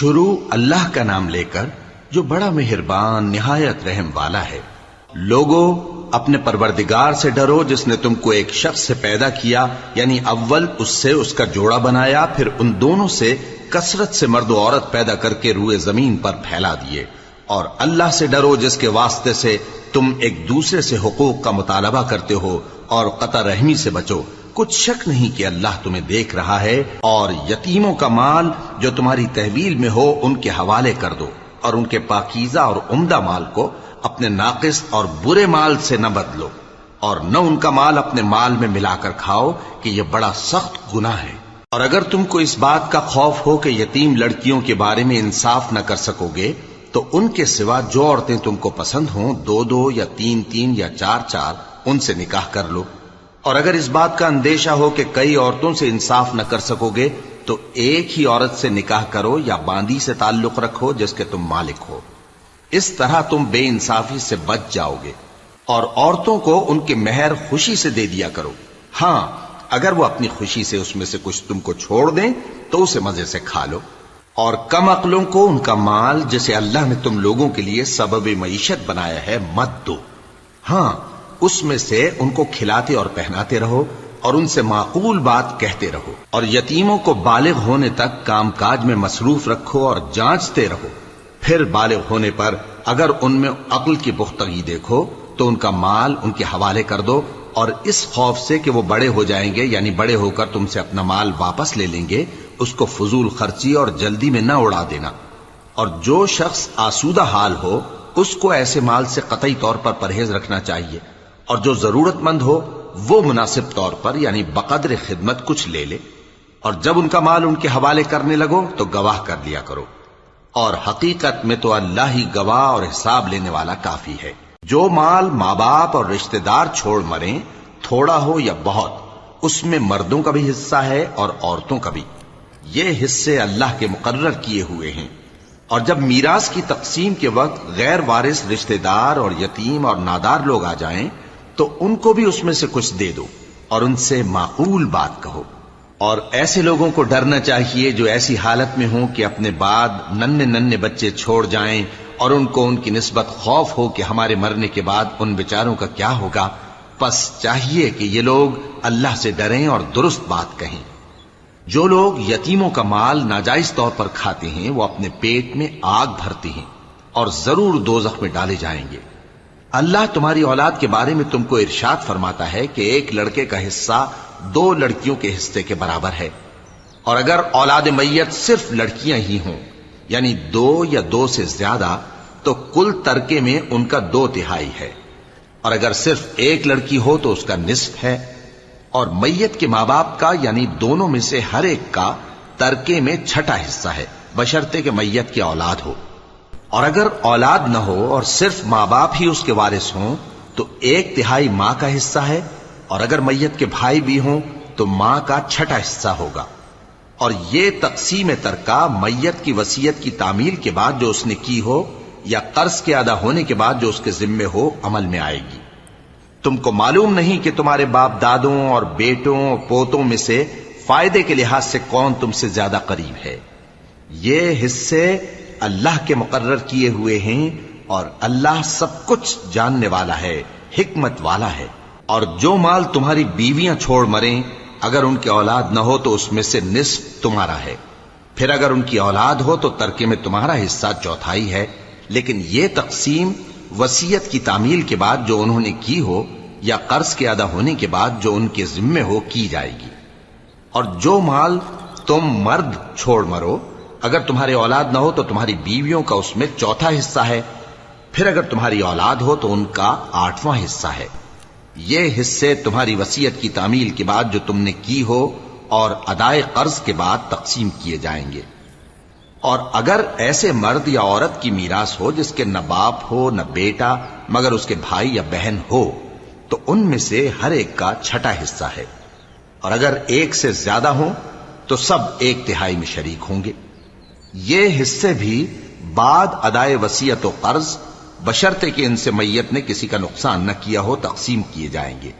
شروع اللہ کا نام لے کر جو بڑا مہربان نہایت رحم والا ہے۔ لوگو اپنے پروردگار سے ڈرو جس نے تم کو ایک شخص سے پیدا کیا، یعنی اول اس سے اس کا جوڑا بنایا، پھر ان دونوں سے کثرت سے مرد و عورت پیدا کر کے روئے زمین پر پھیلا دیے۔ اور اللہ سے ڈرو جس کے واسطے سے تم ایک دوسرے سے حقوق کا مطالبہ کرتے ہو، اور قطع رحمی سے بچو، کچھ شک نہیں کہ اللہ تمہیں دیکھ رہا ہے۔ اور یتیموں کا مال جو تمہاری تحویل میں ہو ان کے حوالے کر دو، اور ان کے پاکیزہ اور عمدہ مال کو اپنے ناقص اور برے مال سے نہ بدلو، اور نہ ان کا مال اپنے مال میں ملا کر کھاؤ کہ یہ بڑا سخت گناہ ہے۔ اور اگر تم کو اس بات کا خوف ہو کہ یتیم لڑکیوں کے بارے میں انصاف نہ کر سکو گے تو ان کے سوا جو عورتیں تم کو پسند ہوں، دو دو یا تین تین یا چار چار، ان سے نکاح کر لو۔ اور اگر اس بات کا اندیشہ ہو کہ کئی عورتوں سے انصاف نہ کر سکو گے تو ایک ہی عورت سے نکاح کرو یا باندی سے تعلق رکھو جس کے تم مالک ہو، اس طرح تم بے انصافی سے بچ جاؤ گے۔ اور عورتوں کو ان کے مہر خوشی سے دے دیا کرو، ہاں اگر وہ اپنی خوشی سے اس میں سے کچھ تم کو چھوڑ دیں تو اسے مزے سے کھا لو۔ اور کم عقلوں کو ان کا مال جسے اللہ نے تم لوگوں کے لیے سبب معیشت بنایا ہے مت دو، ہاں اس میں سے ان کو کھلاتے اور پہناتے رہو اور ان سے معقول بات کہتے رہو۔ اور یتیموں کو بالغ ہونے تک کام کاج میں مصروف رکھو اور جانچتے رہو، پھر بالغ ہونے پر اگر ان میں عقل کی پختگی دیکھو تو ان کا مال ان کے حوالے کر دو، اور اس خوف سے کہ وہ بڑے ہو جائیں گے، یعنی بڑے ہو کر تم سے اپنا مال واپس لے لیں گے، اس کو فضول خرچی اور جلدی میں نہ اڑا دینا۔ اور جو شخص آسودہ حال ہو اس کو ایسے مال سے قطعی طور پر پرہیز رکھنا چاہیے، اور جو ضرورت مند ہو وہ مناسب طور پر یعنی بقدر خدمت کچھ لے لے۔ اور جب ان کا مال ان کے حوالے کرنے لگو تو گواہ کر لیا کرو، اور حقیقت میں تو اللہ ہی گواہ اور حساب لینے والا کافی ہے۔ جو مال ماں باپ اور رشتہ دار چھوڑ مریں، تھوڑا ہو یا بہت، اس میں مردوں کا بھی حصہ ہے اور عورتوں کا بھی، یہ حصے اللہ کے مقرر کیے ہوئے ہیں۔ اور جب میراث کی تقسیم کے وقت غیر وارث رشتہ دار اور یتیم اور نادار لوگ آ جائیں تو ان کو بھی اس میں سے کچھ دے دو اور ان سے معقول بات کہو۔ اور ایسے لوگوں کو ڈرنا چاہیے جو ایسی حالت میں ہوں کہ اپنے بعد ننھے ننھے بچے چھوڑ جائیں اور ان کو ان کی نسبت خوف ہو کہ ہمارے مرنے کے بعد ان بیچاروں کا کیا ہوگا۔ پس چاہیے کہ یہ لوگ اللہ سے ڈریں اور درست بات کہیں۔ جو لوگ یتیموں کا مال ناجائز طور پر کھاتے ہیں وہ اپنے پیٹ میں آگ بھرتے ہیں اور ضرور دوزخ میں ڈالے جائیں گے۔ اللہ تمہاری اولاد کے بارے میں تم کو ارشاد فرماتا ہے کہ ایک لڑکے کا حصہ دو لڑکیوں کے حصے کے برابر ہے، اور اگر اولاد میت صرف لڑکیاں ہی ہوں یعنی دو یا دو سے زیادہ تو کل ترکے میں ان کا 2/3 ہے، اور اگر صرف ایک لڑکی ہو تو اس کا نصف ہے، اور میت کے ماں باپ کا یعنی دونوں میں سے ہر ایک کا ترکے میں 6واں حصہ ہے، بشرطے کہ میت کی اولاد ہو۔ اور اگر اولاد نہ ہو اور صرف ماں باپ ہی اس کے وارث ہوں تو 1/3 ماں کا حصہ ہے، اور اگر میت کے بھائی بھی ہوں تو ماں کا 6واں حصہ ہوگا۔ اور یہ تقسیم ترکہ میت کی وصیت کی تعمیل کے بعد جو اس نے کی ہو یا قرض کے ادا ہونے کے بعد جو اس کے ذمے ہو عمل میں آئے گی۔ تم کو معلوم نہیں کہ تمہارے باپ دادوں اور بیٹوں اور پوتوں میں سے فائدے کے لحاظ سے کون تم سے زیادہ قریب ہے۔ یہ حصے اللہ کے مقرر کیے ہوئے ہیں، اور اللہ سب کچھ جاننے والا ہے، حکمت والا ہے۔ اور جو مال تمہاری بیویاں چھوڑ مریں اگر ان کی اولاد نہ ہو تو اس میں سے نصف تمہارا ہے، پھر اگر ان کی اولاد ہو تو ترکے میں تمہارا حصہ 1/4 ہے، لیکن یہ تقسیم وصیت کی تعمیل کے بعد جو انہوں نے کی ہو یا قرض کے ادا ہونے کے بعد جو ان کے ذمے ہو کی جائے گی۔ اور جو مال تم مرد چھوڑ مرو اگر تمہاری اولاد نہ ہو تو تمہاری بیویوں کا اس میں 1/4 حصہ ہے، پھر اگر تمہاری اولاد ہو تو ان کا 8واں حصہ ہے۔ یہ حصے تمہاری وصیت کی تعمیل کے بعد جو تم نے کی ہو اور ادائے قرض کے بعد تقسیم کیے جائیں گے۔ اور اگر ایسے مرد یا عورت کی میراث ہو جس کے نہ باپ ہو نہ بیٹا مگر اس کے بھائی یا بہن ہو تو ان میں سے ہر ایک کا 6واں حصہ ہے، اور اگر ایک سے زیادہ ہوں تو سب 1/3 میں شریک ہوں گے۔ یہ حصے بھی بعد ادائے وصیت و قرض بشرطے کہ ان سے میت نے کسی کا نقصان نہ کیا ہو تقسیم کیے جائیں گے۔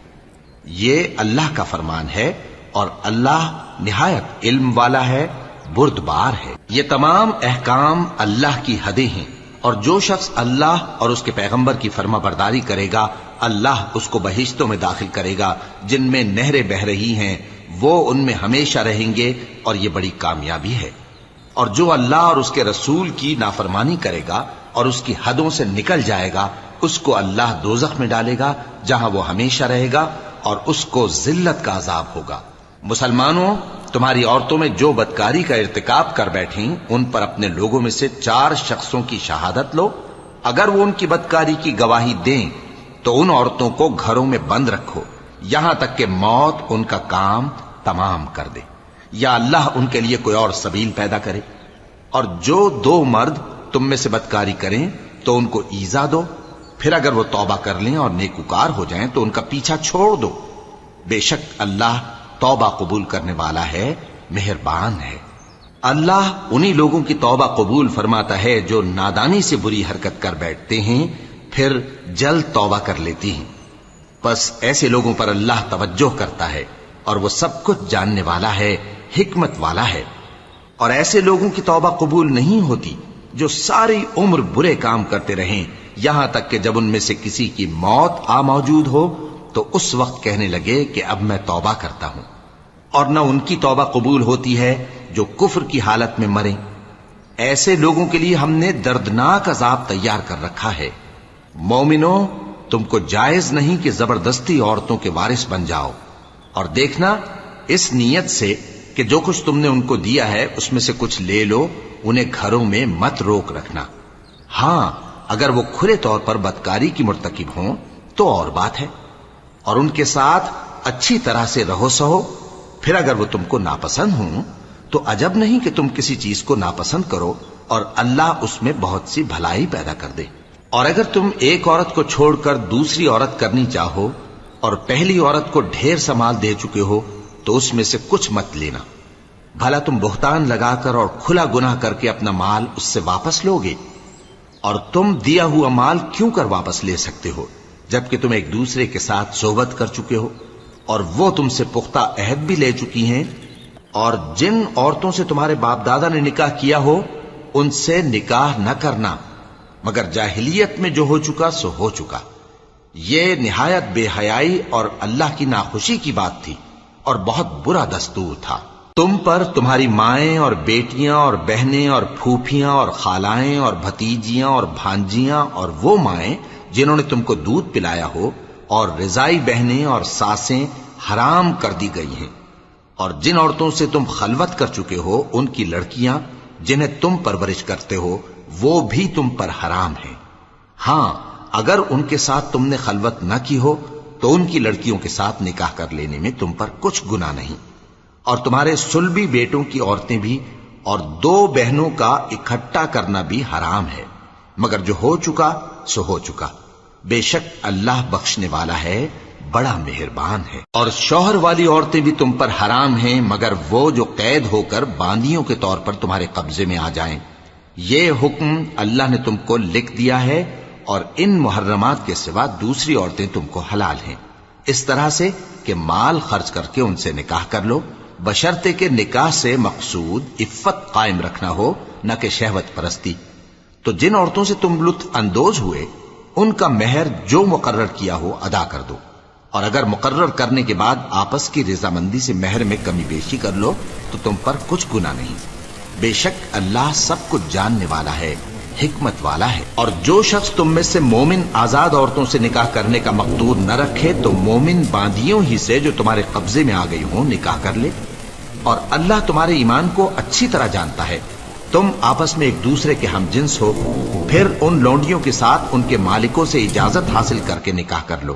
یہ اللہ کا فرمان ہے، اور اللہ نہایت علم والا ہے، بردبار ہے۔ یہ تمام احکام اللہ کی حدیں ہیں، اور جو شخص اللہ اور اس کے پیغمبر کی فرما برداری کرے گا اللہ اس کو بہشتوں میں داخل کرے گا جن میں نہریں بہ رہی ہیں، وہ ان میں ہمیشہ رہیں گے، اور یہ بڑی کامیابی ہے۔ اور جو اللہ اور اس کے رسول کی نافرمانی کرے گا اور اس کی حدوں سے نکل جائے گا اس کو اللہ دوزخ میں ڈالے گا جہاں وہ ہمیشہ رہے گا، اور اس کو ذلت کا عذاب ہوگا۔ مسلمانوں، تمہاری عورتوں میں جو بدکاری کا ارتکاب کر بیٹھیں ان پر اپنے لوگوں میں سے 4 شخصوں کی شہادت لو۔ اگر وہ ان کی بدکاری کی گواہی دیں تو ان عورتوں کو گھروں میں بند رکھو یہاں تک کہ موت ان کا کام تمام کر دے، یا اللہ ان کے لیے کوئی اور سبیل پیدا کرے۔ اور جو 2 مرد تم میں سے بدکاری کریں تو ان کو ایذا دو، پھر اگر وہ توبہ کر لیں اور نیکوکار ہو جائیں تو ان کا پیچھا چھوڑ دو۔ بے شک اللہ توبہ قبول کرنے والا ہے، مہربان ہے۔ اللہ انہی لوگوں کی توبہ قبول فرماتا ہے جو نادانی سے بری حرکت کر بیٹھتے ہیں پھر جلد توبہ کر لیتی ہیں، بس ایسے لوگوں پر اللہ توجہ کرتا ہے اور وہ سب کچھ جاننے والا ہے، حکمت والا ہے۔ اور ایسے لوگوں کی توبہ قبول نہیں ہوتی جو ساری عمر برے کام کرتے رہیں یہاں تک کہ جب ان میں سے کسی کی موت آ موجود ہو تو اس وقت کہنے لگے کہ اب میں توبہ کرتا ہوں۔ اور نہ ان کی توبہ قبول ہوتی ہے جو کفر کی حالت میں مریں۔ ایسے لوگوں کے لیے ہم نے دردناک عذاب تیار کر رکھا ہے۔ مومنوں، تم کو جائز نہیں کہ زبردستی عورتوں کے وارث بن جاؤ، اور دیکھنا اس نیت سے کہ جو کچھ تم نے ان کو دیا ہے اس میں سے کچھ لے لو، انہیں گھروں میں مت روک رکھنا۔ ہاں، اگر وہ کھلے طور پر بدکاری کی مرتکب ہوں تو اور بات ہے، اور ان کے ساتھ اچھی طرح سے رہو سہو۔ پھر اگر وہ تم کو ناپسند ہوں تو عجب نہیں کہ تم کسی چیز کو ناپسند کرو اور اللہ اس میں بہت سی بھلائی پیدا کر دے۔ اور اگر تم ایک عورت کو چھوڑ کر دوسری عورت کرنی چاہو اور پہلی عورت کو ڈھیر سا مال دے چکے ہو تو اس میں سے کچھ مت لینا، بھلا تم بہتان لگا کر اور کھلا گناہ کر کے اپنا مال اس سے واپس لوگے؟ اور تم دیا ہوا مال کیوں کر واپس لے سکتے ہو جبکہ تم ایک دوسرے کے ساتھ صحبت کر چکے ہو اور وہ تم سے پختہ عہد بھی لے چکی ہیں؟ اور جن عورتوں سے تمہارے باپ دادا نے نکاح کیا ہو ان سے نکاح نہ کرنا مگر جاہلیت میں جو ہو چکا سو ہو چکا۔ یہ نہایت بے حیائی اور اللہ کی ناخوشی کی بات تھی اور بہت برا دستور تھا۔ تم پر تمہاری مائیں اور بیٹیاں اور بہنیں اور پھوپھیاں اور خالائیں اور بھتیجیاں اور بھانجیاں اور وہ مائیں جنہوں نے تم کو دودھ پلایا ہو اور رضائی بہنیں اور ساسیں حرام کر دی گئی ہیں، اور جن عورتوں سے تم خلوت کر چکے ہو ان کی لڑکیاں جنہیں تم پرورش کرتے ہو وہ بھی تم پر حرام ہیں۔ ہاں، اگر ان کے ساتھ تم نے خلوت نہ کی ہو تو ان کی لڑکیوں کے ساتھ نکاح کر لینے میں تم پر کچھ گناہ نہیں۔ اور تمہارے صلبی بیٹوں کی عورتیں بھی اور 2 بہنوں کا اکٹھا کرنا بھی حرام ہے، مگر جو ہو چکا سو ہو چکا۔ بے شک اللہ بخشنے والا ہے، بڑا مہربان ہے۔ اور شوہر والی عورتیں بھی تم پر حرام ہیں مگر وہ جو قید ہو کر باندیوں کے طور پر تمہارے قبضے میں آ جائیں۔ یہ حکم اللہ نے تم کو لکھ دیا ہے، اور ان محرمات کے سوا دوسری عورتیں تم کو حلال ہیں، اس طرح سے کہ مال خرچ کر کے ان سے نکاح کر لو، بشرطے کہ نکاح سے مقصود عفت قائم رکھنا ہو نہ کہ شہوت پرستی۔ تو جن عورتوں سے تم لطف اندوز ہوئے ان کا مہر جو مقرر کیا ہو ادا کر دو، اور اگر مقرر کرنے کے بعد آپس کی رضامندی سے مہر میں کمی بیشی کر لو تو تم پر کچھ گناہ نہیں۔ بے شک اللہ سب کچھ جاننے والا ہے، حکمت والا ہے۔ اور جو شخص تم میں سے مومن آزاد عورتوں سے نکاح کرنے کا مقدور نہ رکھے تو مومن باندیوں ہی سے جو تمہارے قبضے میں آ گئی ہوں نکاح کر لے، اور اللہ تمہارے ایمان کو اچھی طرح جانتا ہے۔ تم آپس میں ایک دوسرے کے ہم جنس ہو، پھر ان لونڈیوں کے ساتھ ان کے مالکوں سے اجازت حاصل کر کے نکاح کر لو،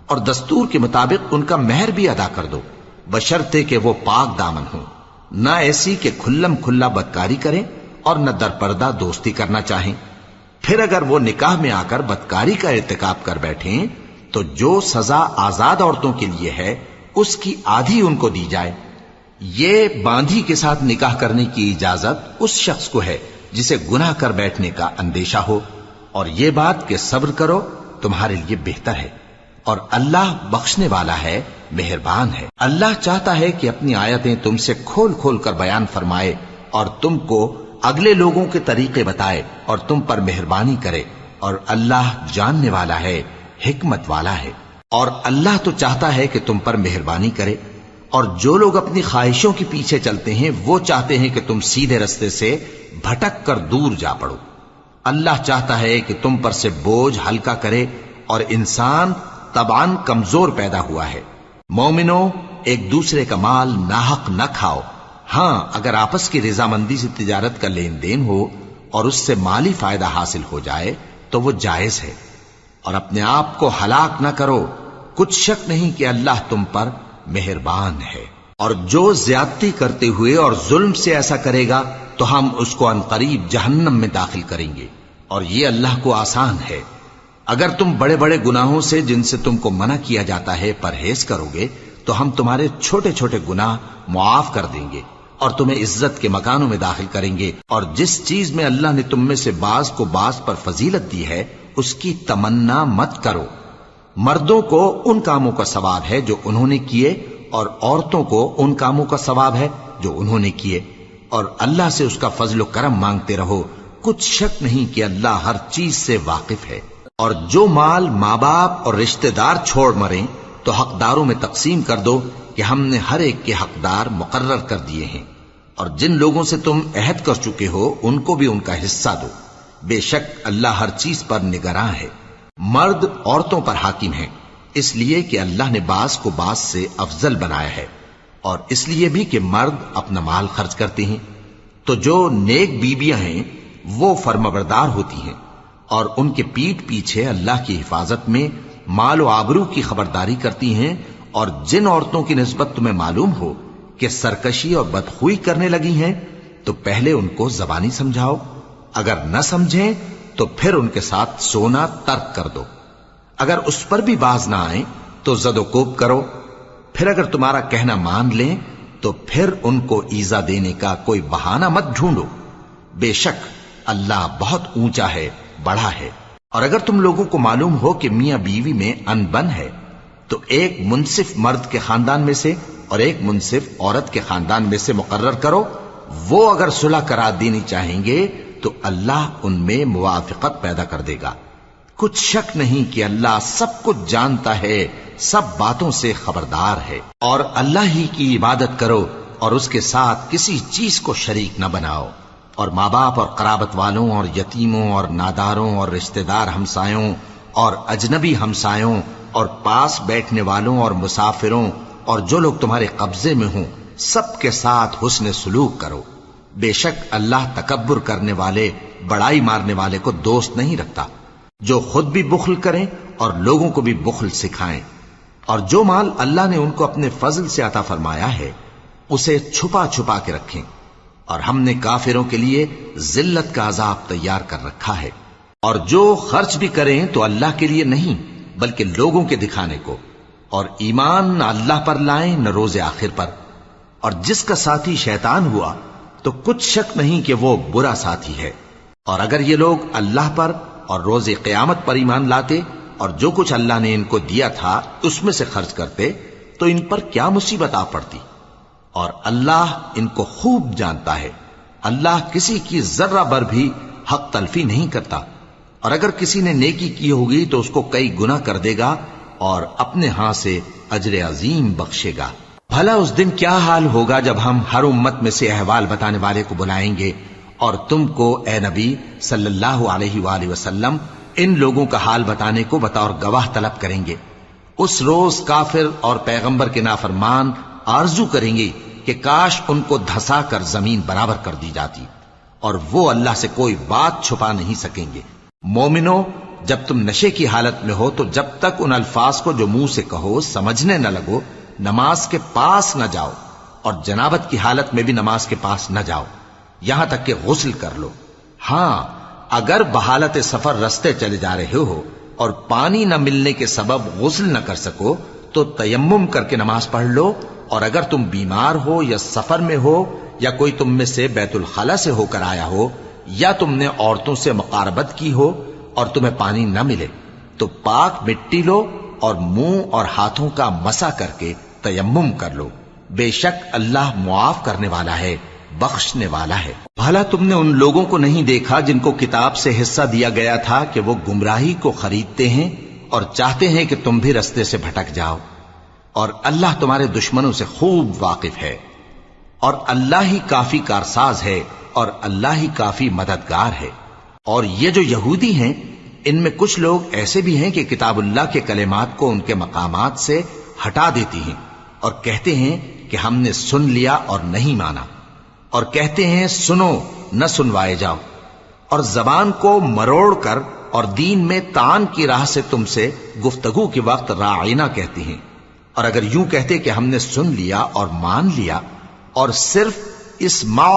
اور دستور کے مطابق ان کا مہر بھی ادا کر دو، بشرطے کہ وہ پاک دامن ہوں، نہ ایسی کہ کھلم کھلا بدکاری کریں اور نہ درپردہ دوستی کرنا چاہیں۔ پھر اگر وہ نکاح میں آ کر بدکاری کا ارتکاب کر بیٹھیں تو جو سزا آزاد عورتوں کے لیے ہے اس کی آدھی ان کو دی جائے۔ یہ باندھی کے ساتھ نکاح کرنے کی اجازت اس شخص کو ہے جسے گناہ کر بیٹھنے کا اندیشہ ہو، اور یہ بات کہ صبر کرو تمہارے لیے بہتر ہے، اور اللہ بخشنے والا ہے، مہربان ہے۔ اللہ چاہتا ہے کہ اپنی آیتیں تم سے کھول کھول کر بیان فرمائے اور تم کو اگلے لوگوں کے طریقے بتائے اور تم پر مہربانی کرے، اور اللہ جاننے والا ہے، حکمت والا ہے۔ اور اللہ تو چاہتا ہے کہ تم پر مہربانی کرے، اور جو لوگ اپنی خواہشوں کے پیچھے چلتے ہیں وہ چاہتے ہیں کہ تم سیدھے رستے سے بھٹک کر دور جا پڑو۔ اللہ چاہتا ہے کہ تم پر سے بوجھ ہلکا کرے، اور انسان طبعاً کمزور پیدا ہوا ہے۔ مومنو، ایک دوسرے کا مال ناحق نہ کھاؤ۔ ہاں، اگر آپس کی رضامندی سے تجارت کا لین دین ہو اور اس سے مالی فائدہ حاصل ہو جائے تو وہ جائز ہے، اور اپنے آپ کو ہلاک نہ کرو، کچھ شک نہیں کہ اللہ تم پر مہربان ہے۔ اور جو زیادتی کرتے ہوئے اور ظلم سے ایسا کرے گا تو ہم اس کو عنقریب جہنم میں داخل کریں گے، اور یہ اللہ کو آسان ہے۔ اگر تم بڑے بڑے گناہوں سے جن سے تم کو منع کیا جاتا ہے پرہیز کرو گے تو ہم تمہارے چھوٹے چھوٹے گناہ معاف کر دیں گے اور تمہیں عزت کے مکانوں میں داخل کریں گے۔ اور جس چیز میں اللہ نے تم میں سے بعض کو بعض پر فضیلت دی ہے اس کی تمنا مت کرو۔ مردوں کو ان کاموں کا ثواب ہے جو انہوں نے کیے، اور عورتوں کو ان کاموں کا ثواب ہے جو انہوں نے کیے، اور اللہ سے اس کا فضل و کرم مانگتے رہو، کچھ شک نہیں کہ اللہ ہر چیز سے واقف ہے۔ اور جو مال ماں باپ اور رشتہ دار چھوڑ مریں تو حقداروں میں تقسیم کر دو کہ ہم نے ہر ایک کے حقدار مقرر کر دیے ہیں، اور جن لوگوں سے تم عہد کر چکے ہو ان کو بھی ان کا حصہ دو، بے شک اللہ ہر چیز پر نگراں ہے۔ مرد عورتوں پر حاکم ہیں، اس لیے کہ اللہ نے بعض کو بعض سے افضل بنایا ہے، اور اس لیے بھی کہ مرد اپنا مال خرچ کرتے ہیں، تو جو نیک بیویاں ہیں وہ فرمانبردار ہوتی ہیں، اور ان کے پیٹھ پیچھے اللہ کی حفاظت میں مال و آبرو کی خبرداری کرتی ہیں۔ اور جن عورتوں کی نسبت تمہیں معلوم ہو کہ سرکشی اور بدخوئی کرنے لگی ہیں تو پہلے ان کو زبانی سمجھاؤ، اگر نہ سمجھیں تو پھر ان کے ساتھ سونا ترک کر دو۔ اگر اس پر بھی باز نہ آئیں تو زد و کوب کرو، پھر اگر تمہارا کہنا مان لیں تو پھر ان کو ایذا دینے کا کوئی بہانہ مت ڈھونڈو، بے شک اللہ بہت اونچا ہے، بڑا ہے۔ اور اگر تم لوگوں کو معلوم ہو کہ میاں بیوی میں انبن ہے تو ایک منصف مرد کے خاندان میں سے اور ایک منصف عورت کے خاندان میں سے مقرر کرو، وہ اگر صلح کرا دینی چاہیں گے تو اللہ ان میں موافقت پیدا کر دے گا۔ کچھ شک نہیں کہ اللہ سب کچھ جانتا ہے، سب باتوں سے خبردار ہے۔ اور اللہ ہی کی عبادت کرو اور اس کے ساتھ کسی چیز کو شریک نہ بناؤ، اور ماں باپ اور قرابت والوں اور یتیموں اور ناداروں اور رشتہ دار ہمسایوں اور اجنبی ہمسایوں اور پاس بیٹھنے والوں اور مسافروں اور جو لوگ تمہارے قبضے میں ہوں سب کے ساتھ حسن سلوک کرو، بے شک اللہ تکبر کرنے والے، بڑائی مارنے والے کو دوست نہیں رکھتا۔ جو خود بھی بخل کریں اور لوگوں کو بھی بخل سکھائیں، اور جو مال اللہ نے ان کو اپنے فضل سے عطا فرمایا ہے اسے چھپا چھپا کے رکھیں، اور ہم نے کافروں کے لیے ذلت کا عذاب تیار کر رکھا ہے۔ اور جو خرچ بھی کریں تو اللہ کے لیے نہیں بلکہ لوگوں کے دکھانے کو، اور ایمان نہ اللہ پر لائیں نہ روز آخر پر۔ اور جس کا ساتھی شیطان ہوا تو کچھ شک نہیں کہ وہ برا ساتھی ہے۔ اور اگر یہ لوگ اللہ پر اور روز قیامت پر ایمان لاتے اور جو کچھ اللہ نے ان کو دیا تھا اس میں سے خرچ کرتے تو ان پر کیا مصیبت آ پڑتی، اور اللہ ان کو خوب جانتا ہے۔ اللہ کسی کی ذرہ بر بھی حق تلفی نہیں کرتا، اور اگر کسی نے نیکی کی ہوگی تو اس کو کئی گنا کر دے گا اور اپنے ہاں سے اجر عظیم بخشے گا۔ بھلا اس دن کیا حال ہوگا جب ہم ہر امت میں سے احوال بتانے والے کو بلائیں گے اور تم کو اے نبی صلی اللہ علیہ وآلہ وسلم ان لوگوں کا حال بتانے کو بطور گواہ طلب کریں گے۔ اس روز کافر اور پیغمبر کے نافرمان آرزو کریں گے کہ کاش ان کو دھسا کر زمین برابر کر دی جاتی، اور وہ اللہ سے کوئی بات چھپا نہیں سکیں گے۔ مومنو، جب تم نشے کی حالت میں ہو تو جب تک ان الفاظ کو جو منہ سے کہو سمجھنے نہ لگو نماز کے پاس نہ جاؤ، اور جنابت کی حالت میں بھی نماز کے پاس نہ جاؤ یہاں تک کہ غسل کر لو۔ ہاں، اگر بحالت سفر رستے چلے جا رہے ہو اور پانی نہ ملنے کے سبب غسل نہ کر سکو تو تیمم کر کے نماز پڑھ لو، اور اگر تم بیمار ہو یا سفر میں ہو یا کوئی تم میں سے بیت الخلا سے ہو کر آیا ہو یا تم نے عورتوں سے مقاربت کی ہو اور تمہیں پانی نہ ملے تو پاک مٹی لو اور منہ اور ہاتھوں کا مسح کر کے تیمم کر لو، بے شک اللہ معاف کرنے والا ہے، بخشنے والا ہے۔ بھلا تم نے ان لوگوں کو نہیں دیکھا جن کو کتاب سے حصہ دیا گیا تھا کہ وہ گمراہی کو خریدتے ہیں اور چاہتے ہیں کہ تم بھی رستے سے بھٹک جاؤ، اور اللہ تمہارے دشمنوں سے خوب واقف ہے، اور اللہ ہی کافی کارساز ہے، اور اللہ ہی کافی مددگار ہے۔ اور یہ جو یہودی ہیں، ان میں کچھ لوگ ایسے بھی ہیں کہ کتاب اللہ کے کلمات کو ان کے مقامات سے ہٹا دیتی ہیں اور کہتے ہیں کہ ہم نے سن لیا اور نہیں مانا، اور کہتے ہیں سنو نہ سنوائے جاؤ، اور زبان کو مروڑ کر اور دین میں طعن کی راہ سے تم سے گفتگو کے وقت راعینا کہتی ہیں۔ اور اگر یوں کہتے کہ ہم نے سن لیا اور مان لیا، اور صرف اسمع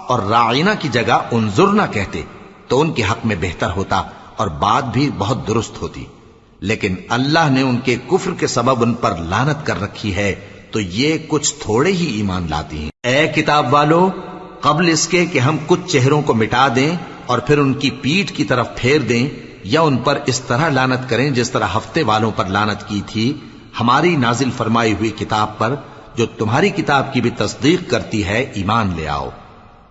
اور راعینا کی جگہ انظرنا کہتے، تو ان کے حق میں بہتر ہوتا اور بات بھی بہت درست ہوتی۔ لیکن اللہ نے ان کے کفر کے سبب ان پر لعنت کر رکھی ہے، تو یہ کچھ تھوڑے ہی ایمان لاتی ہیں۔ اے کتاب والو، قبل اس کے کہ ہم کچھ چہروں کو مٹا دیں اور پھر ان کی پیٹھ کی طرف پھیر دیں یا ان پر اس طرح لعنت کریں جس طرح ہفتے والوں پر لعنت کی تھی، ہماری نازل فرمائی ہوئی کتاب پر جو تمہاری کتاب کی بھی تصدیق کرتی ہے ایمان لے آؤ۔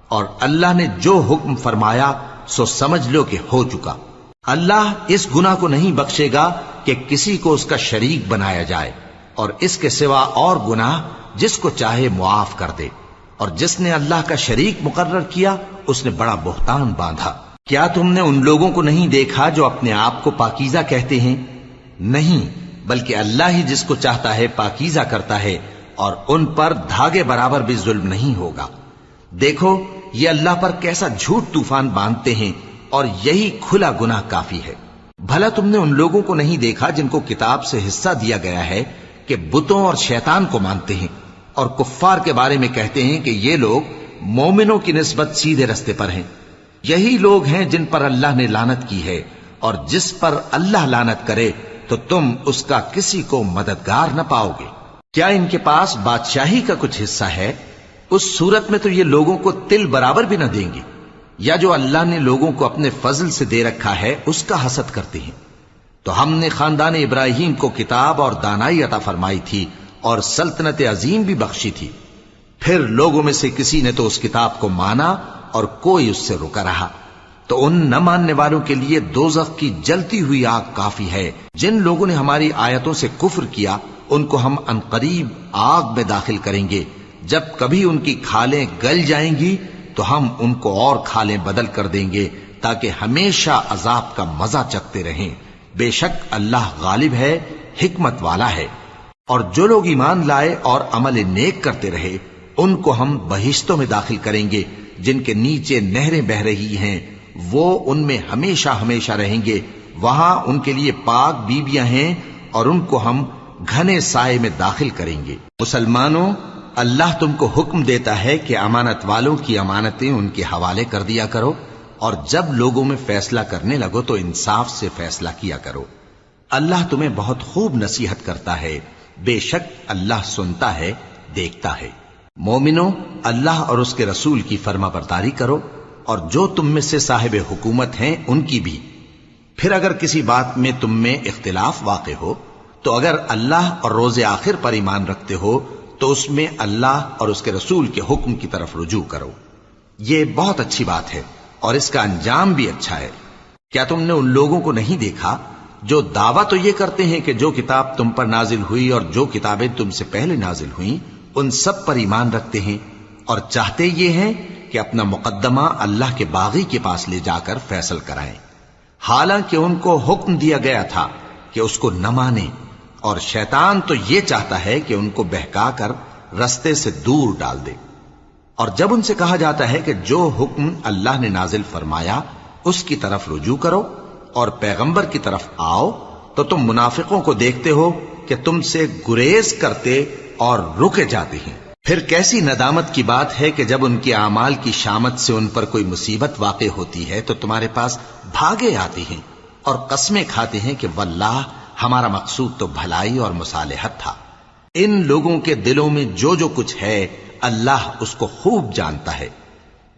اور اللہ نے جو حکم فرمایا سو سمجھ لو کہ ہو چکا۔ اللہ اس گناہ کو نہیں بخشے گا کہ کسی کو اس کا شریک بنایا جائے، اور اس کے سوا اور گناہ جس کو چاہے معاف کر دے، اور جس نے اللہ کا شریک مقرر کیا اس نے بڑا بہتان باندھا۔ کیا تم نے ان لوگوں کو نہیں دیکھا جو اپنے آپ کو پاکیزہ کہتے ہیں؟ نہیں، بلکہ اللہ ہی جس کو چاہتا ہے پاکیزہ کرتا ہے، اور ان پر دھاگے برابر بھی ظلم نہیں ہوگا۔ دیکھو یہ اللہ پر کیسا جھوٹ طوفان باندھتے ہیں، اور یہی کھلا گناہ کافی ہے۔ بھلا تم نے ان لوگوں کو نہیں دیکھا جن کو کتاب سے حصہ دیا گیا ہے کہ بتوں اور شیطان کو مانتے ہیں، اور کفار کے بارے میں کہتے ہیں کہ یہ لوگ مومنوں کی نسبت سیدھے رستے پر ہیں۔ یہی لوگ ہیں جن پر اللہ نے لعنت کی ہے، اور جس پر اللہ لعنت کرے تو تم اس کا کسی کو مددگار نہ پاؤ گے۔ کیا ان کے پاس بادشاہی کا کچھ حصہ ہے؟ اس صورت میں تو یہ لوگوں کو تل برابر بھی نہ دیں گے۔ یا جو اللہ نے لوگوں کو اپنے فضل سے دے رکھا ہے اس کا حسد کرتے ہیں۔ تو ہم نے خاندان ابراہیم کو کتاب اور دانائی عطا فرمائی تھی اور سلطنت عظیم بھی بخشی تھی۔ پھر لوگوں میں سے کسی نے تو اس کتاب کو مانا اور کوئی اس سے رکا رہا، تو ان نہ ماننے والوں کے لیے دوزخ کی جلتی ہوئی آگ کافی ہے۔ جن لوگوں نے ہماری آیتوں سے کفر کیا ان کو ہم عنقریب آگ میں داخل کریں گے۔ جب کبھی ان کی کھالیں گل جائیں گی تو ہم ان کو اور کھالیں بدل کر دیں گے تاکہ ہمیشہ عذاب کا مزہ چکھتے رہیں۔ بے شک اللہ غالب ہے، حکمت والا ہے۔ اور جو لوگ ایمان لائے اور عمل نیک کرتے رہے ان کو ہم بہشتوں میں داخل کریں گے جن کے نیچے نہریں بہ رہی ہیں، وہ ان میں ہمیشہ ہمیشہ رہیں گے۔ وہاں ان کے لیے پاک بیویاں ہیں اور ان کو ہم گھنے سائے میں داخل کریں گے۔ مسلمانوں، اللہ تم کو حکم دیتا ہے کہ امانت والوں کی امانتیں ان کے حوالے کر دیا کرو، اور جب لوگوں میں فیصلہ کرنے لگو تو انصاف سے فیصلہ کیا کرو۔ اللہ تمہیں بہت خوب نصیحت کرتا ہے، بے شک اللہ سنتا ہے، دیکھتا ہے۔ مومنوں، اللہ اور اس کے رسول کی فرما برداری کرو، اور جو تم میں سے صاحب حکومت ہیں ان کی بھی۔ پھر اگر کسی بات میں تم میں اختلاف واقع ہو تو اگر اللہ اور روز آخر پر ایمان رکھتے ہو تو اس میں اللہ اور اس کے رسول کے حکم کی طرف رجوع کرو۔ یہ بہت اچھی بات ہے اور اس کا انجام بھی اچھا ہے۔ کیا تم نے ان لوگوں کو نہیں دیکھا جو دعویٰ تو یہ کرتے ہیں کہ جو کتاب تم پر نازل ہوئی اور جو کتابیں تم سے پہلے نازل ہوئیں ان سب پر ایمان رکھتے ہیں، اور چاہتے یہ ہیں کہ اپنا مقدمہ اللہ کے باغی کے پاس لے جا کر فیصل کرائیں، حالانکہ ان کو حکم دیا گیا تھا کہ اس کو نہ مانیں، اور شیطان تو یہ چاہتا ہے کہ ان کو بہکا کر رستے سے دور ڈال دے۔ اور جب ان سے کہا جاتا ہے کہ جو حکم اللہ نے نازل فرمایا اس کی طرف رجوع کرو اور پیغمبر کی طرف آؤ، تو تم منافقوں کو دیکھتے ہو کہ تم سے گریز کرتے اور رکے جاتے ہیں۔ پھر کیسی ندامت کی بات ہے کہ جب ان کے اعمال کی شامت سے ان پر کوئی مصیبت واقع ہوتی ہے تو تمہارے پاس بھاگے آتے ہیں اور قسمیں کھاتے ہیں کہ واللہ ہمارا مقصود تو بھلائی اور مصالحت تھا۔ ان لوگوں کے دلوں میں جو جو کچھ ہے اللہ اس کو خوب جانتا ہے۔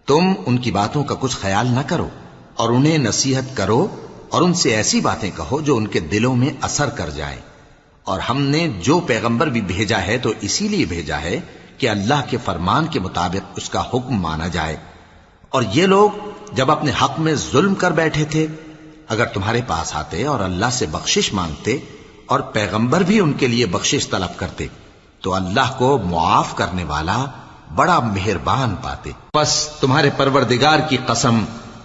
تم ان کی باتوں کا کچھ خیال نہ کرو اور انہیں نصیحت کرو اور ان سے ایسی باتیں کہو جو ان کے دلوں میں اثر کر جائیں۔ اور ہم نے جو پیغمبر بھی بھیجا ہے تو اسی لیے بھیجا ہے کہ اللہ کے فرمان کے مطابق اس کا حکم مانا جائے. اور یہ لوگ جب اپنے حق میں ظلم کر بیٹھے تھے، اگر تمہارے پاس آتے اور اللہ سے بخشش مانگتے اور پیغمبر بھی ان کے لیے بخشش طلب کرتے تو اللہ کو معاف کرنے والا بڑا مہربان پاتے. پس تمہارے پروردگار کی قسم،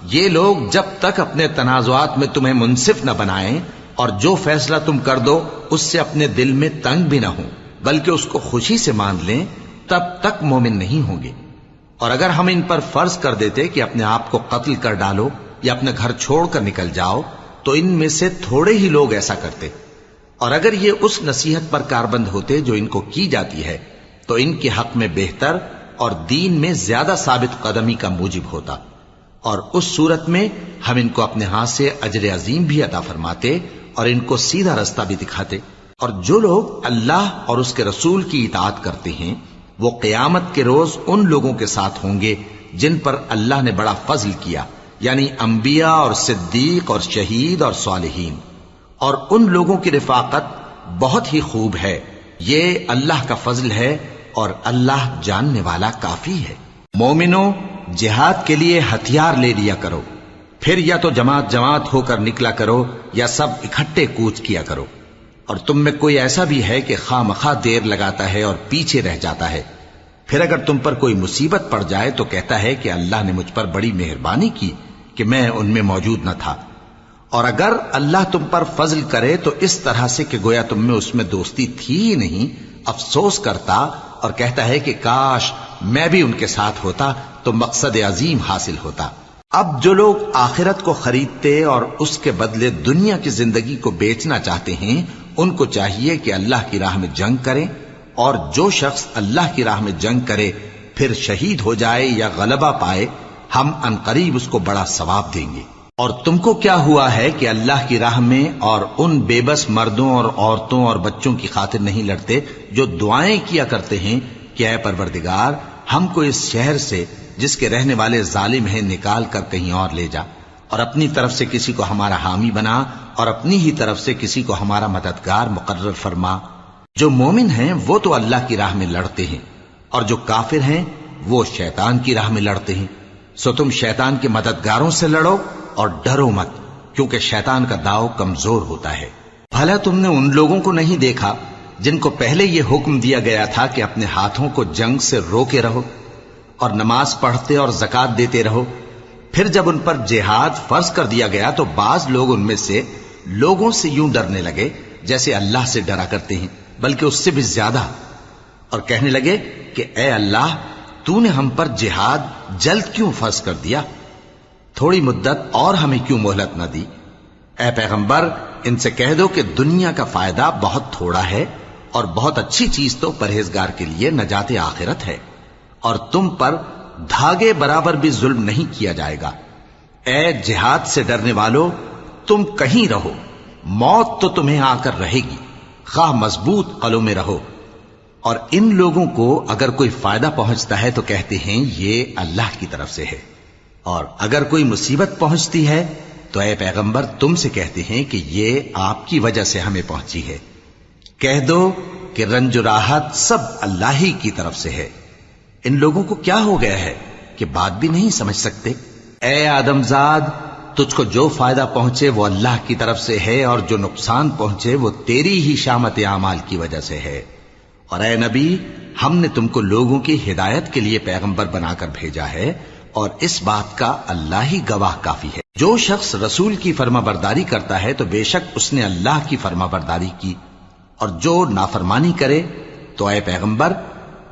یہ لوگ جب تک اپنے تنازعات میں تمہیں منصف نہ بنائیں اور جو فیصلہ تم کر دو اس سے اپنے دل میں تنگ بھی نہ ہوں بلکہ اس کو خوشی سے مان لیں، تب تک مومن نہیں ہوں گے. اور اگر ہم ان پر فرض کر دیتے کہ اپنے آپ کو قتل کر ڈالو یا اپنے گھر چھوڑ کر نکل جاؤ تو ان میں سے تھوڑے ہی لوگ ایسا کرتے. اور اگر یہ اس نصیحت پر کاربند ہوتے جو ان کو کی جاتی ہے تو ان کے حق میں بہتر اور دین میں زیادہ ثابت قدمی کا موجب ہوتا. اور اس صورت میں ہم ان کو اپنے ہاتھ سے اجر عظیم بھی عطا فرماتے اور ان کو سیدھا رستہ بھی دکھاتے. اور جو لوگ اللہ اور اس کے رسول کی اطاعت کرتے ہیں وہ قیامت کے روز ان لوگوں کے ساتھ ہوں گے جن پر اللہ نے بڑا فضل کیا، یعنی انبیاء اور صدیق اور شہید اور صالحین. اور ان لوگوں کی رفاقت بہت ہی خوب ہے. یہ اللہ کا فضل ہے اور اللہ جاننے والا کافی ہے. مومنو، جہاد کے لیے ہتھیار لے لیا کرو، پھر یا تو جماعت جماعت ہو کر نکلا کرو یا سب اکٹھے کوچ کیا کرو. اور تم میں کوئی ایسا بھی ہے کہ خواہ مخواہ دیر لگاتا ہے اور پیچھے رہ جاتا ہے، پھر اگر تم پر کوئی مصیبت پڑ جائے تو کہتا ہے کہ اللہ نے مجھ پر بڑی مہربانی کی کہ میں ان میں موجود نہ تھا. اور اگر اللہ تم پر فضل کرے تو اس طرح سے کہ گویا تم میں اس میں دوستی تھی ہی نہیں، افسوس کرتا اور کہتا ہے کہ کاش میں بھی ان کے ساتھ ہوتا تو مقصد عظیم حاصل ہوتا. اب جو لوگ آخرت کو خریدتے اور اس کے بدلے دنیا کی زندگی کو بیچنا چاہتے ہیں ان کو چاہیے کہ اللہ کی راہ میں جنگ کریں، اور جو شخص اللہ کی راہ میں جنگ کرے پھر شہید ہو جائے یا غلبہ پائے ہم عنقریب اس کو بڑا ثواب دیں گے. اور تم کو کیا ہوا ہے کہ اللہ کی راہ میں اور ان بے بس مردوں اور عورتوں اور بچوں کی خاطر نہیں لڑتے جو دعائیں کیا کرتے ہیں کہ اے پروردگار ہم کو اس شہر سے جس کے رہنے والے ظالم ہیں نکال کر کہیں اور لے جا، اور اپنی طرف سے کسی کو ہمارا حامی بنا اور اپنی ہی طرف سے کسی کو ہمارا مددگار مقرر فرما. جو مومن ہیں وہ تو اللہ کی راہ میں لڑتے ہیں اور جو کافر ہیں وہ شیطان کی راہ میں لڑتے ہیں. سو تم شیطان کے مددگاروں سے لڑو اور ڈرو مت، کیونکہ شیطان کا داؤ کمزور ہوتا ہے. بھلا تم نے ان لوگوں کو نہیں دیکھا جن کو پہلے یہ حکم دیا گیا تھا کہ اپنے ہاتھوں کو جنگ سے روکے رہو اور نماز پڑھتے اور زکوٰۃ دیتے رہو؟ پھر جب ان پر جہاد فرض کر دیا گیا تو بعض لوگ ان میں سے لوگوں سے یوں ڈرنے لگے جیسے اللہ سے ڈرا کرتے ہیں، بلکہ اس سے بھی زیادہ، اور کہنے لگے کہ اے اللہ تو نے ہم پر جہاد جلد کیوں فرض کر دیا؟ تھوڑی مدت اور ہمیں کیوں مہلت نہ دی؟ اے پیغمبر ان سے کہہ دو کہ دنیا کا فائدہ بہت تھوڑا ہے اور بہت اچھی چیز تو پرہیزگار کے لیے نجات آخرت ہے، اور تم پر دھاگے برابر بھی ظلم نہیں کیا جائے گا. اے جہاد سے ڈرنے والو، تم کہیں رہو، موت تو تمہیں آ کر رہے گی، خواہ مضبوط قلعوں میں رہو. اور ان لوگوں کو اگر کوئی فائدہ پہنچتا ہے تو کہتے ہیں یہ اللہ کی طرف سے ہے، اور اگر کوئی مصیبت پہنچتی ہے تو اے پیغمبر تم سے کہتے ہیں کہ یہ آپ کی وجہ سے ہمیں پہنچی ہے. کہہ دو کہ رنج و راحت سب اللہ ہی کی طرف سے ہے. ان لوگوں کو کیا ہو گیا ہے کہ بات بھی نہیں سمجھ سکتے؟ اے آدم زاد، تجھ کو جو فائدہ پہنچے وہ اللہ کی طرف سے ہے، اور جو نقصان پہنچے وہ تیری ہی شامت اعمال کی وجہ سے ہے. اور اے نبی، ہم نے تم کو لوگوں کی ہدایت کے لیے پیغمبر بنا کر بھیجا ہے، اور اس بات کا اللہ ہی گواہ کافی ہے. جو شخص رسول کی فرما برداری کرتا ہے تو بے شک اس نے اللہ کی فرما برداری کی، اور جو نافرمانی کرے تو اے پیغمبر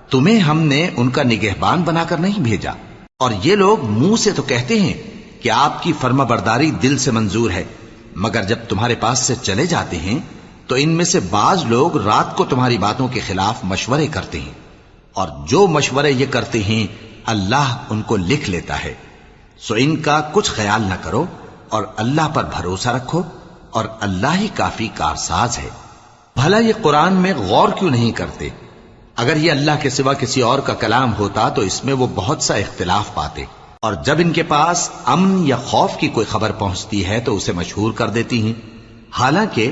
تمہیں ہم نے ان کا نگہبان بنا کر نہیں بھیجا. اور یہ لوگ منہ سے تو کہتے ہیں کہ آپ کی فرما برداری دل سے منظور ہے، مگر جب تمہارے پاس سے چلے جاتے ہیں تو ان میں سے بعض لوگ رات کو تمہاری باتوں کے خلاف مشورے کرتے ہیں، اور جو مشورے یہ کرتے ہیں اللہ ان کو لکھ لیتا ہے. سو ان کا کچھ خیال نہ کرو اور اللہ پر بھروسہ رکھو، اور اللہ ہی کافی کارساز ہے. بھلا یہ قرآن میں غور کیوں نہیں کرتے؟ اگر یہ اللہ کے سوا کسی اور کا کلام ہوتا تو اس میں وہ بہت سا اختلاف پاتے، اور جب ان کے پاس امن یا خوف کی کوئی خبر پہنچتی ہے تو اسے مشہور کر دیتی ہیں. حالانکہ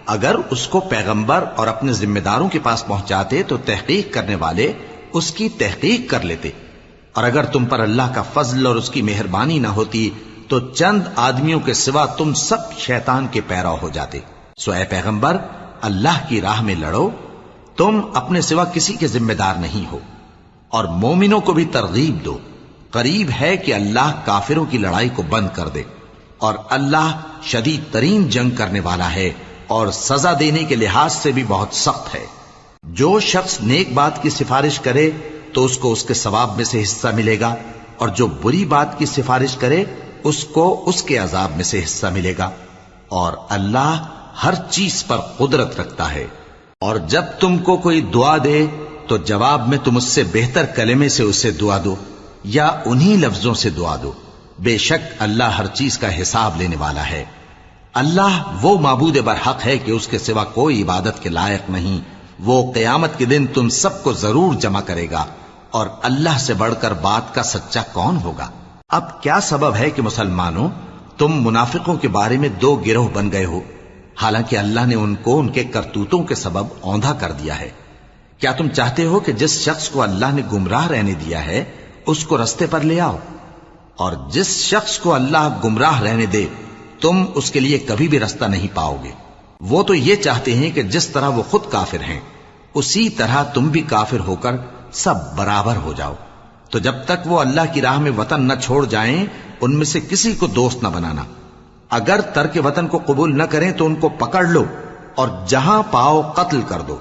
اگر اس کو پیغمبر اور اپنے ذمہ داروں کے پاس پہنچاتے تو تحقیق کرنے والے اس کی تحقیق کر لیتے، اور اگر تم پر اللہ کا فضل اور اس کی مہربانی نہ ہوتی تو چند آدمیوں کے سوا تم سب شیطان کے پیرو ہو جاتے۔ سو اے پیغمبر، اللہ کی راہ میں لڑو، تم اپنے سوا کسی کے ذمہ دار نہیں ہو، اور مومنوں کو بھی ترغیب دو۔ قریب ہے کہ اللہ کافروں کی لڑائی کو بند کر دے، اور اللہ شدید ترین جنگ کرنے والا ہے اور سزا دینے کے لحاظ سے بھی بہت سخت ہے۔ جو شخص نیک بات کی سفارش کرے تو اس کو اس کے ثواب میں سے حصہ ملے گا، اور جو بری بات کی سفارش کرے اس کو اس کے عذاب میں سے حصہ ملے گا، اور اللہ ہر چیز پر قدرت رکھتا ہے۔ اور جب تم کو کوئی دعا دے تو جواب میں تم اس سے بہتر کلمے سے اسے دعا دو یا انہی لفظوں سے دعا دو، بے شک اللہ ہر چیز کا حساب لینے والا ہے۔ اللہ وہ معبود برحق ہے کہ اس کے سوا کوئی عبادت کے لائق نہیں۔ وہ قیامت کے دن تم سب کو ضرور جمع کرے گا، اور اللہ سے بڑھ کر بات کا سچا کون ہوگا؟ اب کیا سبب ہے کہ مسلمانوں تم منافقوں کے بارے میں دو گروہ بن گئے ہو، حالانکہ اللہ نے ان کو ان کے کرتوتوں کے سبب اوندھا کر دیا ہے؟ کیا تم چاہتے ہو کہ جس شخص کو اللہ نے گمراہ رہنے دیا ہے اس کو رستے پر لے آؤ، اور جس شخص کو اللہ گمراہ رہنے دے تم اس کے لیے کبھی بھی رستہ نہیں پاؤ گے؟ وہ تو یہ چاہتے ہیں کہ جس طرح وہ خود کافر ہیں اسی طرح تم بھی کافر ہو کر سب برابر ہو جاؤ۔ تو جب تک وہ اللہ کی راہ میں وطن نہ چھوڑ جائیں ان میں سے کسی کو دوست نہ بنانا۔ اگر ترک وطن کو قبول نہ کریں تو ان کو پکڑ لو اور جہاں پاؤ قتل کر دو،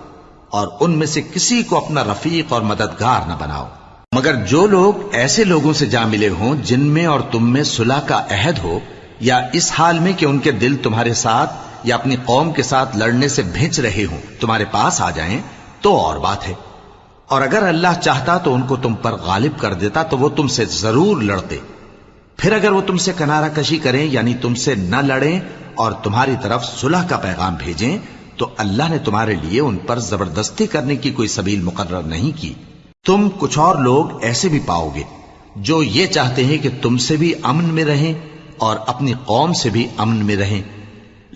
اور ان میں سے کسی کو اپنا رفیق اور مددگار نہ بناؤ، مگر جو لوگ ایسے لوگوں سے جا ملے ہوں جن میں اور تم میں صلح کا عہد ہو، یا اس حال میں کہ ان کے دل تمہارے ساتھ یا اپنی قوم کے ساتھ لڑنے سے بھنچ رہے ہوں تمہارے پاس آ جائیں تو اور بات ہے، اور اگر اللہ چاہتا تو ان کو تم پر غالب کر دیتا تو وہ تم سے ضرور لڑتے۔ پھر اگر وہ تم سے کنارہ کشی کریں یعنی تم سے نہ لڑیں اور تمہاری طرف صلح کا پیغام بھیجیں تو اللہ نے تمہارے لیے ان پر زبردستی کرنے کی کوئی سبیل مقرر نہیں کی۔ تم کچھ اور لوگ ایسے بھی پاؤ گے جو یہ چاہتے ہیں کہ تم سے بھی امن میں رہیں اور اپنی قوم سے بھی امن میں رہیں،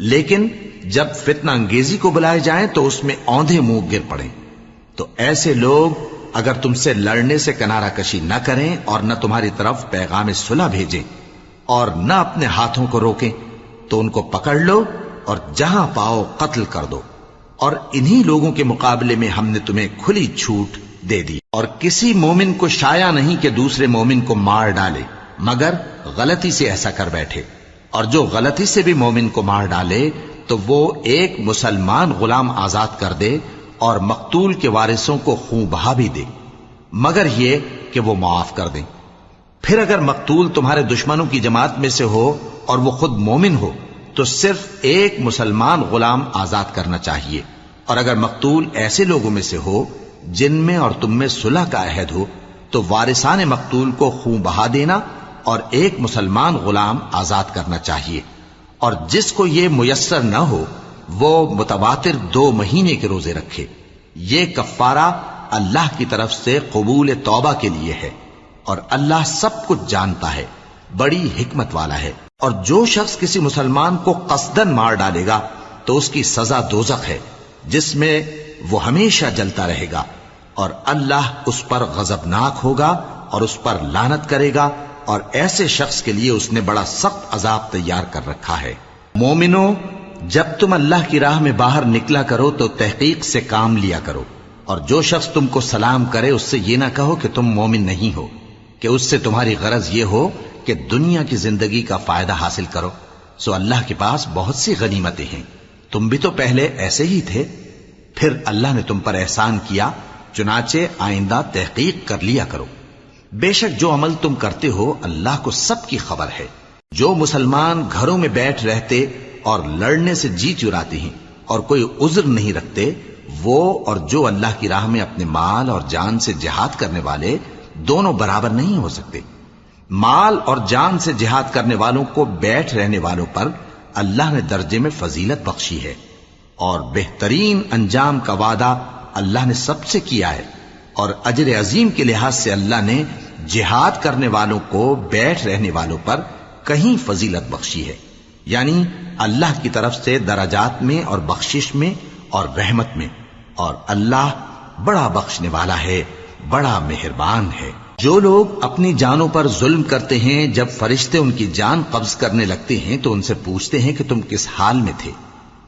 لیکن جب فتنہ انگیزی کو بلائے جائیں تو اس میں اوندھے منہ گر پڑیں۔ تو ایسے لوگ اگر تم سے لڑنے سے کنارہ کشی نہ کریں اور نہ تمہاری طرف پیغام صلح بھیجیں اور نہ اپنے ہاتھوں کو روکیں تو ان کو پکڑ لو اور جہاں پاؤ قتل کر دو، اور انہی لوگوں کے مقابلے میں ہم نے تمہیں کھلی چھوٹ دے دی، اور کسی مومن کو شایع نہیں کہ دوسرے مومن کو مار ڈالے مگر غلطی سے ایسا کر بیٹھے، اور جو غلطی سے بھی مومن کو مار ڈالے تو وہ ایک مسلمان غلام آزاد کر دے اور مقتول کے وارثوں کو خون بہا بھی دے، مگر یہ کہ وہ معاف کر دیں۔ پھر اگر مقتول تمہارے دشمنوں کی جماعت میں سے ہو اور وہ خود مومن ہو تو صرف ایک مسلمان غلام آزاد کرنا چاہیے، اور اگر مقتول ایسے لوگوں میں سے ہو جن میں اور تم میں صلح کا عہد ہو تو وارثان مقتول کو خون بہا دینا اور ایک مسلمان غلام آزاد کرنا چاہیے، اور جس کو یہ میسر نہ ہو وہ متواتر 2 مہینے کے روزے رکھے۔ یہ کفارہ اللہ کی طرف سے قبول توبہ کے لیے ہے، اور اللہ سب کچھ جانتا ہے، بڑی حکمت والا ہے۔ اور جو شخص کسی مسلمان کو قصدن مار ڈالے گا تو اس کی سزا دوزخ ہے جس میں وہ ہمیشہ جلتا رہے گا، اور اللہ اس پر غضبناک ہوگا اور اس پر لعنت کرے گا، اور ایسے شخص کے لیے اس نے بڑا سخت عذاب تیار کر رکھا ہے۔ مومنوں، جب تم اللہ کی راہ میں باہر نکلا کرو تو تحقیق سے کام لیا کرو، اور جو شخص تم کو سلام کرے اس سے یہ نہ کہو کہ تم مومن نہیں ہو، کہ اس سے تمہاری غرض یہ ہو کہ دنیا کی زندگی کا فائدہ حاصل کرو۔ سو اللہ کے پاس بہت سی غنیمتیں ہیں، تم بھی تو پہلے ایسے ہی تھے، پھر اللہ نے تم پر احسان کیا، چنانچہ آئندہ تحقیق کر لیا کرو۔ بے شک جو عمل تم کرتے ہو اللہ کو سب کی خبر ہے۔ جو مسلمان گھروں میں بیٹھ رہتے اور لڑنے سے جی چراتے ہیں اور کوئی عذر نہیں رکھتے، وہ اور جو اللہ کی راہ میں اپنے مال اور جان سے جہاد کرنے والے دونوں برابر نہیں ہو سکتے۔ مال اور جان سے جہاد کرنے والوں کو بیٹھ رہنے والوں پر اللہ نے درجے میں فضیلت بخشی ہے، اور بہترین انجام کا وعدہ اللہ نے سب سے کیا ہے، اور اجر عظیم کے لحاظ سے اللہ نے جہاد کرنے والوں کو بیٹھ رہنے والوں پر کہیں فضیلت بخشی ہے، یعنی اللہ کی طرف سے درجات میں اور بخشش میں اور رحمت میں، اور اللہ بڑا بخشنے والا ہے بڑا مہربان ہے۔ جو لوگ اپنی جانوں پر ظلم کرتے ہیں، جب فرشتے ان کی جان قبض کرنے لگتے ہیں تو ان سے پوچھتے ہیں کہ تم کس حال میں تھے؟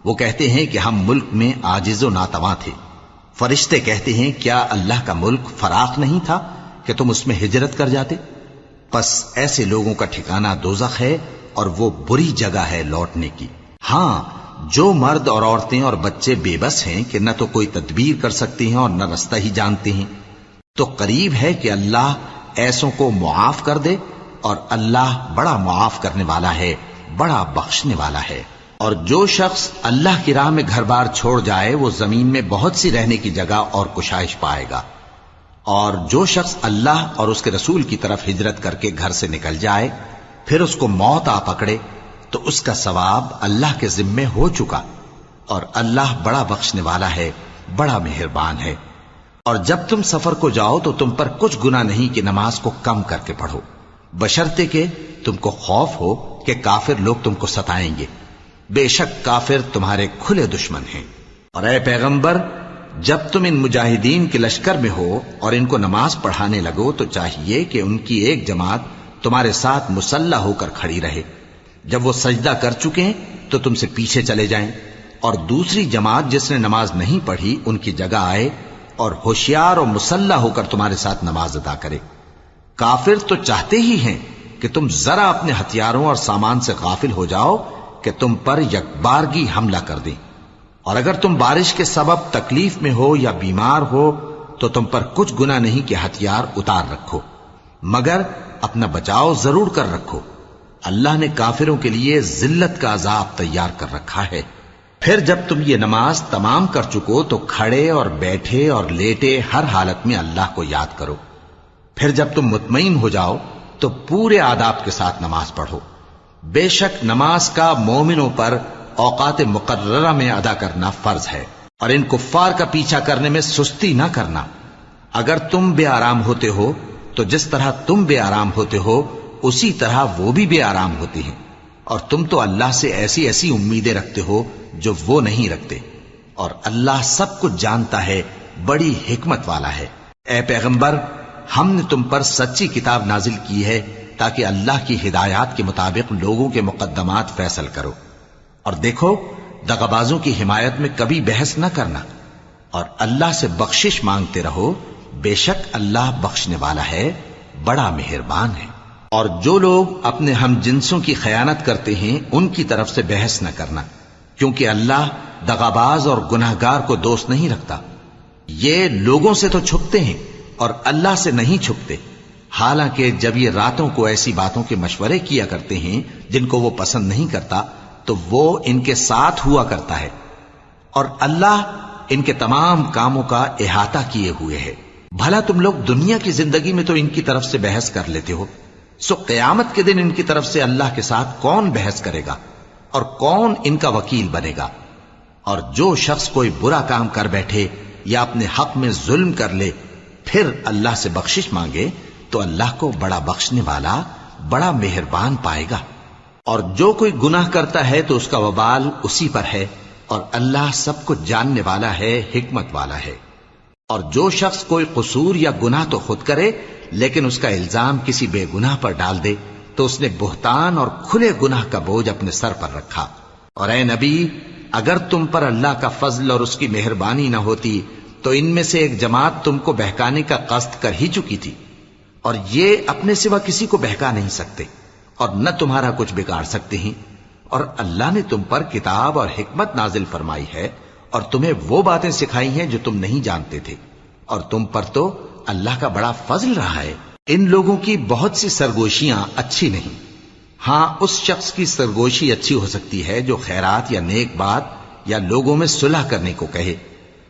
وہ کہتے ہیں کہ ہم ملک میں عاجز و ناتواں تھے۔ فرشتے کہتے ہیں کیا اللہ کا ملک فراخ نہیں تھا کہ تم اس میں ہجرت کر جاتے؟ پس ایسے لوگوں کا ٹھکانہ دوزخ ہے اور وہ بری جگہ ہے لوٹنے کی۔ ہاں، جو مرد اور عورتیں اور بچے بے بس ہیں کہ نہ تو کوئی تدبیر کر سکتے ہیں اور نہ رستہ ہی جانتے ہیں، تو قریب ہے کہ اللہ ایسوں کو معاف کر دے، اور اللہ بڑا معاف کرنے والا ہے، بڑا بخشنے والا ہے۔ اور جو شخص اللہ کی راہ میں گھر بار چھوڑ جائے وہ زمین میں بہت سی رہنے کی جگہ اور کشائش پائے گا، اور جو شخص اللہ اور اس کے رسول کی طرف ہجرت کر کے گھر سے نکل جائے پھر اس کو موت آ پکڑے تو اس کا ثواب اللہ کے ذمے ہو چکا، اور اللہ بڑا بخشنے والا ہے، بڑا مہربان ہے۔ اور جب تم سفر کو جاؤ تو تم پر کچھ گناہ نہیں کہ نماز کو کم کر کے پڑھو، بشرطے کہ تم کو خوف ہو کہ کافر لوگ تم کو ستائیں گے، بے شک کافر تمہارے کھلے دشمن ہیں۔ اور اے پیغمبر، جب تم ان مجاہدین کے لشکر میں ہو اور ان کو نماز پڑھانے لگو تو چاہیے کہ ان کی ایک جماعت تمہارے ساتھ مسلح ہو کر کھڑی رہے، جب وہ سجدہ کر چکے تو تم سے پیچھے چلے جائیں، اور دوسری جماعت جس نے نماز نہیں پڑھی ان کی جگہ آئے اور ہوشیار اور مسلح ہو کر تمہارے ساتھ نماز ادا کرے۔ کافر تو چاہتے ہی ہیں کہ تم ذرا اپنے ہتھیاروں اور سامان سے غافل ہو جاؤ کہ تم پر یکبارگی حملہ کر دیں، اور اگر تم بارش کے سبب تکلیف میں ہو یا بیمار ہو تو تم پر کچھ گناہ نہیں کہ ہتھیار اتار رکھو، مگر اپنا بچاؤ ضرور کر رکھو۔ اللہ نے کافروں کے لیے ذلت کا عذاب تیار کر رکھا ہے۔ پھر جب تم یہ نماز تمام کر چکو تو کھڑے اور بیٹھے اور لیٹے ہر حالت میں اللہ کو یاد کرو۔ پھر جب تم مطمئن ہو جاؤ تو پورے آداب کے ساتھ نماز پڑھو۔ بے شک نماز کا مومنوں پر اوقات مقررہ میں ادا کرنا فرض ہے، اور ان کفار کا پیچھا کرنے میں سستی نہ کرنا۔ اگر تم بے آرام ہوتے ہو تو جس طرح تم بے آرام ہوتے ہو اسی طرح وہ بھی بے آرام ہوتے ہیں، اور تم تو اللہ سے ایسی ایسی امیدیں رکھتے ہو جو وہ نہیں رکھتے، اور اللہ سب کچھ جانتا ہے، بڑی حکمت والا ہے۔ اے پیغمبر، ہم نے تم پر سچی کتاب نازل کی ہے تاکہ اللہ کی ہدایات کے مطابق لوگوں کے مقدمات فیصل کرو، اور دیکھو دغابازوں کی حمایت میں کبھی بحث نہ کرنا، اور اللہ سے بخشش مانگتے رہو، بے شک اللہ بخشنے والا ہے، بڑا مہربان ہے۔ اور جو لوگ اپنے ہم جنسوں کی خیانت کرتے ہیں ان کی طرف سے بحث نہ کرنا، کیونکہ اللہ دغاباز اور گناہگار کو دوست نہیں رکھتا۔ یہ لوگوں سے تو چھپتے ہیں اور اللہ سے نہیں چھپتے، حالانکہ جب یہ راتوں کو ایسی باتوں کے مشورے کیا کرتے ہیں جن کو وہ پسند نہیں کرتا تو وہ ان کے ساتھ ہوا کرتا ہے، اور اللہ ان کے تمام کاموں کا احاطہ کیے ہوئے ہے۔ بھلا تم لوگ دنیا کی زندگی میں تو ان کی طرف سے بحث کر لیتے ہو، سو قیامت کے دن ان کی طرف سے اللہ کے ساتھ کون بحث کرے گا اور کون ان کا وکیل بنے گا؟ اور جو شخص کوئی برا کام کر بیٹھے یا اپنے حق میں ظلم کر لے پھر اللہ سے بخشش مانگے تو اللہ کو بڑا بخشنے والا، بڑا مہربان پائے گا۔ اور جو کوئی گناہ کرتا ہے تو اس کا وبال اسی پر ہے، اور اللہ سب کچھ جاننے والا ہے، حکمت والا ہے۔ اور جو شخص کوئی قصور یا گناہ تو خود کرے لیکن اس کا الزام کسی بے گناہ پر ڈال دے تو اس نے بہتان اور کھلے گناہ کا بوجھ اپنے سر پر رکھا۔ اور اے نبی، اگر تم پر اللہ کا فضل اور اس کی مہربانی نہ ہوتی تو ان میں سے ایک جماعت تم کو بہکانے کا قصد کر ہی چکی تھی، اور یہ اپنے سوا کسی کو بہکا نہیں سکتے اور نہ تمہارا کچھ بگاڑ سکتے ہیں۔ اور اللہ نے تم پر کتاب اور حکمت نازل فرمائی ہے اور تمہیں وہ باتیں سکھائی ہیں جو تم نہیں جانتے تھے، اور تم پر تو اللہ کا بڑا فضل رہا ہے۔ ان لوگوں کی بہت سی سرگوشیاں اچھی نہیں، ہاں اس شخص کی سرگوشی اچھی ہو سکتی ہے جو خیرات یا نیک بات یا لوگوں میں صلح کرنے کو کہے،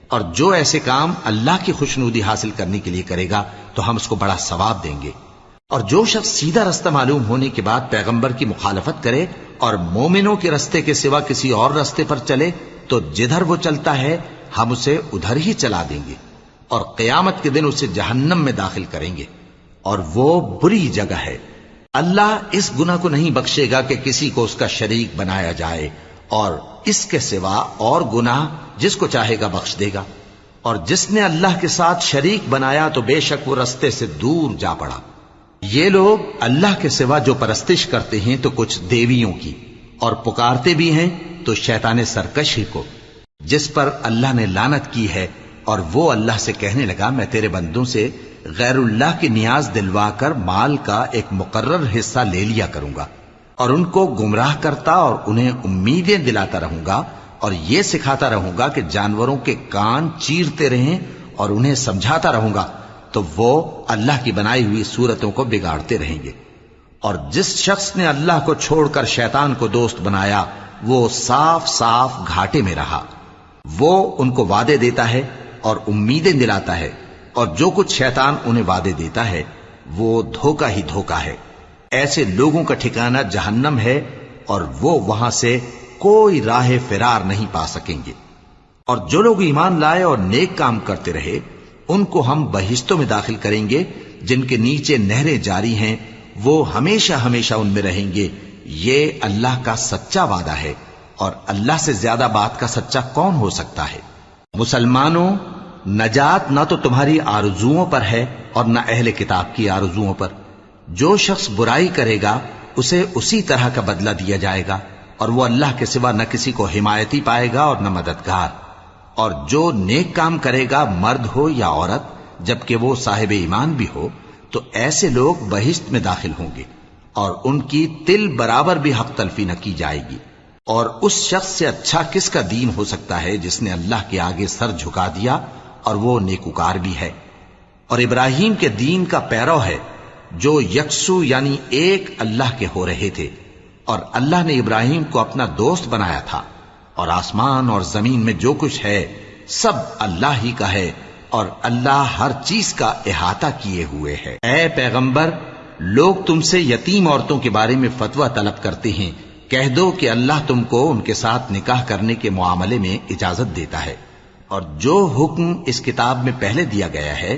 اور جو ایسے کام اللہ کی خوشنودی حاصل کرنے کے لیے کرے گا تو ہم اس کو بڑا ثواب دیں گے۔ اور جو شخص سیدھا رستہ معلوم ہونے کے بعد پیغمبر کی مخالفت کرے اور مومنوں کے رستے کے سوا کسی اور رستے پر چلے تو جدھر وہ چلتا ہے ہم اسے ادھر ہی چلا دیں گے، اور قیامت کے دن اسے جہنم میں داخل کریں گے، اور وہ بری جگہ ہے۔ اللہ اس گناہ کو نہیں بخشے گا کہ کسی کو اس کا شریک بنایا جائے، اور اس کے سوا اور گناہ جس کو چاہے گا بخش دے گا۔ اور جس نے اللہ کے ساتھ شریک بنایا تو بے شک وہ رستے سے دور جا پڑا۔ یہ لوگ اللہ کے سوا جو پرستش کرتے ہیں تو کچھ دیویوں کی، اور پکارتے بھی ہیں تو شیطان سرکش ہی کو، جس پر اللہ نے لعنت کی ہے۔ اور وہ اللہ سے کہنے لگا میں تیرے بندوں سے غیر اللہ کی نیاز دلوا کر مال کا ایک مقرر حصہ لے لیا کروں گا، اور ان کو گمراہ کرتا اور انہیں امیدیں دلاتا رہوں گا، اور یہ سکھاتا رہوں گا کہ جانوروں کے کان چیرتے رہیں، اور انہیں سمجھاتا رہوں گا تو وہ اللہ کی بنائی ہوئی صورتوں کو بگاڑتے رہیں گے۔ اور جس شخص نے اللہ کو چھوڑ کر شیطان کو دوست بنایا وہ صاف صاف گھاٹے میں رہا۔ وہ ان کو وعدے دیتا ہے اور امیدیں دلاتا ہے، اور جو کچھ شیطان انہیں وعدے دیتا ہے وہ دھوکہ ہی دھوکہ ہے۔ ایسے لوگوں کا ٹھکانہ جہنم ہے، اور وہ وہاں سے کوئی راہ فرار نہیں پا سکیں گے۔ اور جو لوگ ایمان لائے اور نیک کام کرتے رہے ان کو ہم بہشتوں میں داخل کریں گے جن کے نیچے نہریں جاری ہیں، وہ ہمیشہ ہمیشہ ان میں رہیں گے۔ یہ اللہ کا سچا وعدہ ہے، اور اللہ سے زیادہ بات کا سچا کون ہو سکتا ہے؟ مسلمانوں، نجات نہ تو تمہاری آرزوؤں پر ہے اور نہ اہل کتاب کی آرزوؤں پر۔ جو شخص برائی کرے گا اسے اسی طرح کا بدلہ دیا جائے گا، اور وہ اللہ کے سوا نہ کسی کو حمایتی پائے گا اور نہ مددگار۔ اور جو نیک کام کرے گا مرد ہو یا عورت، جبکہ وہ صاحب ایمان بھی ہو، تو ایسے لوگ بہشت میں داخل ہوں گے، اور ان کی تل برابر بھی حق تلفی نہ کی جائے گی۔ اور اس شخص سے اچھا کس کا دین ہو سکتا ہے جس نے اللہ کے آگے سر جھکا دیا اور وہ نیکوکار بھی ہے۔ اور ابراہیم کے دین کا پیرو ہے جو یکسو یعنی ایک اللہ کے ہو رہے تھے، اور اللہ نے ابراہیم کو اپنا دوست بنایا تھا۔ اور آسمان اور زمین میں جو کچھ ہے سب اللہ ہی کا ہے، اور اللہ ہر چیز کا احاطہ کیے ہوئے ہے۔ اے پیغمبر، لوگ تم سے یتیم عورتوں کے بارے میں فتویٰ طلب کرتے ہیں، کہہ دو کہ اللہ تم کو ان کے ساتھ نکاح کرنے کے معاملے میں اجازت دیتا ہے، اور جو حکم اس کتاب میں پہلے دیا گیا ہے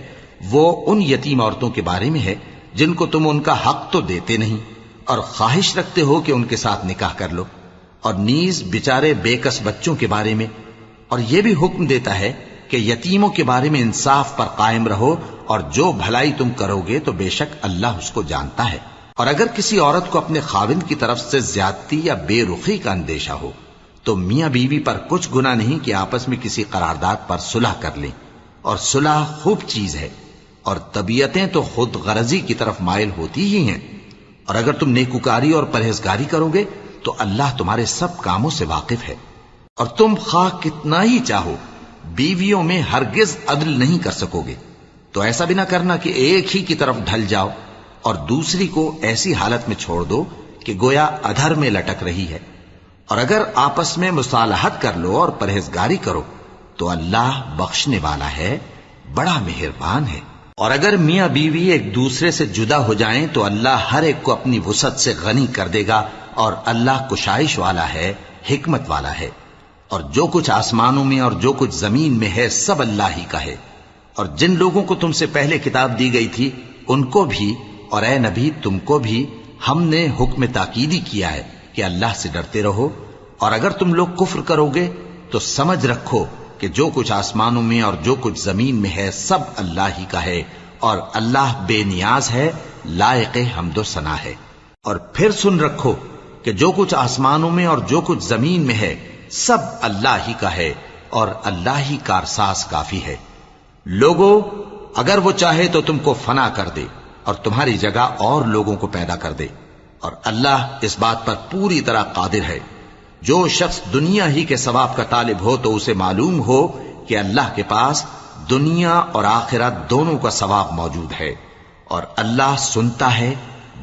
وہ ان یتیم عورتوں کے بارے میں ہے جن کو تم ان کا حق تو دیتے نہیں، اور خواہش رکھتے ہو کہ ان کے ساتھ نکاح کر لو، اور نیز بیچارے بے کس بچوں کے بارے میں۔ اور یہ بھی حکم دیتا ہے کہ یتیموں کے بارے میں انصاف پر قائم رہو، اور جو بھلائی تم کرو گے تو بے شک اللہ اس کو جانتا ہے۔ اور اگر کسی عورت کو اپنے خاوند کی طرف سے زیادتی یا بے رخی کا اندیشہ ہو تو میاں بیوی پر کچھ گناہ نہیں کہ آپس میں کسی قرارداد پر صلح کر لیں، اور صلح خوب چیز ہے، اور طبیعتیں تو خود غرضی کی طرف مائل ہوتی ہی ہیں۔ اور اگر تم نیکوکاری اور پرہیزگاری کرو گے تو اللہ تمہارے سب کاموں سے واقف ہے۔ اور تم خواہ کتنا ہی چاہو بیویوں میں ہرگز عدل نہیں کر سکو گے، تو ایسا بھی نہ کرنا کہ ایک ہی کی طرف ڈھل جاؤ اور دوسری کو ایسی حالت میں چھوڑ دو کہ گویا ادھر میں لٹک رہی ہے۔ اور اگر آپس میں مصالحت کر لو اور پرہیزگاری کرو تو اللہ بخشنے والا ہے، بڑا مہربان ہے۔ اور اگر میاں بیوی ایک دوسرے سے جدا ہو جائیں تو اللہ ہر ایک کو اپنی وسعت سے غنی کر دے گا، اور اللہ کشائش والا ہے، حکمت والا ہے۔ اور جو کچھ آسمانوں میں اور جو کچھ زمین میں ہے سب اللہ ہی کا ہے۔ اور جن لوگوں کو تم سے پہلے کتاب دی گئی تھی ان کو بھی اور اے نبی تم کو بھی ہم نے حکم تاکیدی کیا ہے کہ اللہ سے ڈرتے رہو، اور اگر تم لوگ کفر کرو گے تو سمجھ رکھو کہ جو کچھ آسمانوں میں اور جو کچھ زمین میں ہے سب اللہ ہی کا ہے، اور اللہ بے نیاز ہے، لائق حمد و ثنا ہے۔ اور پھر سن رکھو کہ جو کچھ آسمانوں میں اور جو کچھ زمین میں ہے سب اللہ ہی کا ہے، اور اللہ ہی کارساز کافی ہے۔ لوگو، اگر وہ چاہے تو تم کو فنا کر دے اور تمہاری جگہ اور لوگوں کو پیدا کر دے، اور اللہ اس بات پر پوری طرح قادر ہے۔ جو شخص دنیا ہی کے ثواب کا طالب ہو تو اسے معلوم ہو کہ اللہ کے پاس دنیا اور آخرت دونوں کا ثواب موجود ہے، اور اللہ سنتا ہے،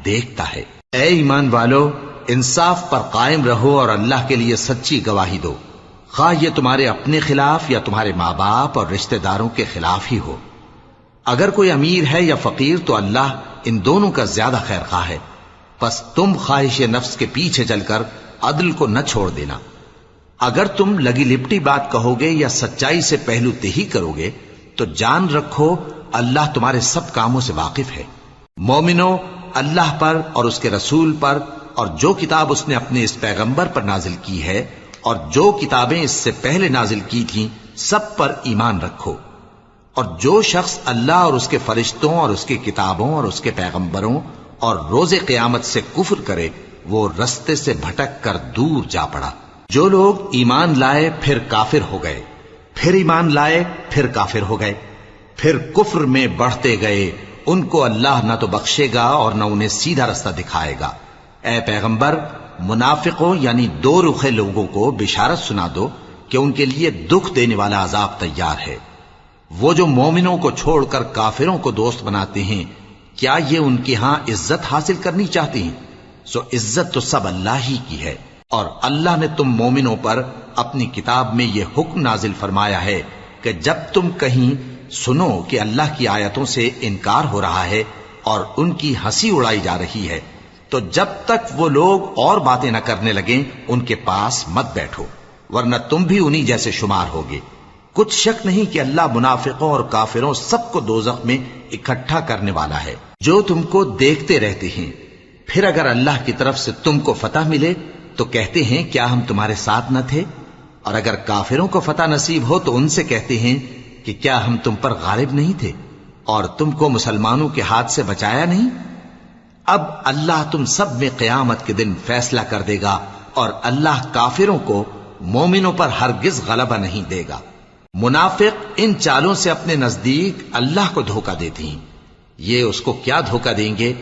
دیکھتا ہے۔ اے ایمان والو، انصاف پر قائم رہو اور اللہ کے لیے سچی گواہی دو، خواہ یہ تمہارے اپنے خلاف یا تمہارے ماں باپ اور رشتہ داروں کے خلاف ہی ہو۔ اگر کوئی امیر ہے یا فقیر تو اللہ ان دونوں کا زیادہ خیر خواہ ہے، پس تم خواہش نفس کے پیچھے چل کر عدل کو نہ چھوڑ دینا۔ اگر تم لگی لپٹی بات کہو گے یا سچائی سے پہلو تہی کرو گے تو جان رکھو اللہ تمہارے سب کاموں سے واقف ہے۔ مومنو، اللہ پر اور اس کے رسول پر اور جو کتاب اس نے اپنے اس پیغمبر پر نازل کی ہے اور جو کتابیں اس سے پہلے نازل کی تھیں سب پر ایمان رکھو، اور جو شخص اللہ اور اس کے فرشتوں اور اس کی کتابوں اور اس کے پیغمبروں اور روز قیامت سے کفر کرے وہ رستے سے بھٹک کر دور جا پڑا۔ جو لوگ ایمان لائے پھر کافر ہو گئے، پھر ایمان لائے پھر کافر ہو گئے، پھر کفر میں بڑھتے گئے، ان کو اللہ نہ تو بخشے گا اور نہ انہیں سیدھا رستہ دکھائے گا۔ اے پیغمبر، منافقوں یعنی دو رخے لوگوں کو بشارت سنا دو کہ ان کے لیے دکھ دینے والا عذاب تیار ہے۔ وہ جو مومنوں کو چھوڑ کر کافروں کو دوست بناتے ہیں، کیا یہ ان کے ہاں عزت حاصل کرنی چاہتے ہیں؟ سو عزت تو سب اللہ ہی کی ہے، اور اللہ نے تم مومنوں پر اپنی کتاب میں یہ حکم نازل فرمایا ہے کہ جب تم کہیں سنو کہ اللہ کی آیتوں سے انکار ہو رہا ہے اور ان کی ہنسی اڑائی جا رہی ہے، تو جب تک وہ لوگ اور باتیں نہ کرنے لگیں ان کے پاس مت بیٹھو، ورنہ تم بھی انہی جیسے شمار ہوگے۔ کچھ شک نہیں کہ اللہ منافقوں اور کافروں سب کو دوزخ میں اکٹھا کرنے والا ہے، جو تم کو دیکھتے رہتے ہیں۔ پھر اگر اللہ کی طرف سے تم کو فتح ملے تو کہتے ہیں کیا ہم تمہارے ساتھ نہ تھے، اور اگر کافروں کو فتح نصیب ہو تو ان سے کہتے ہیں کہ کیا ہم تم پر غالب نہیں تھے اور تم کو مسلمانوں کے ہاتھ سے بچایا نہیں۔ اب اللہ تم سب میں قیامت کے دن فیصلہ کر دے گا، اور اللہ کافروں کو مومنوں پر ہرگز غلبہ نہیں دے گا۔ منافق ان چالوں سے اپنے نزدیک اللہ کو دھوکہ دیتے ہیں، یہ اس کو کیا دھوکہ دیں گے،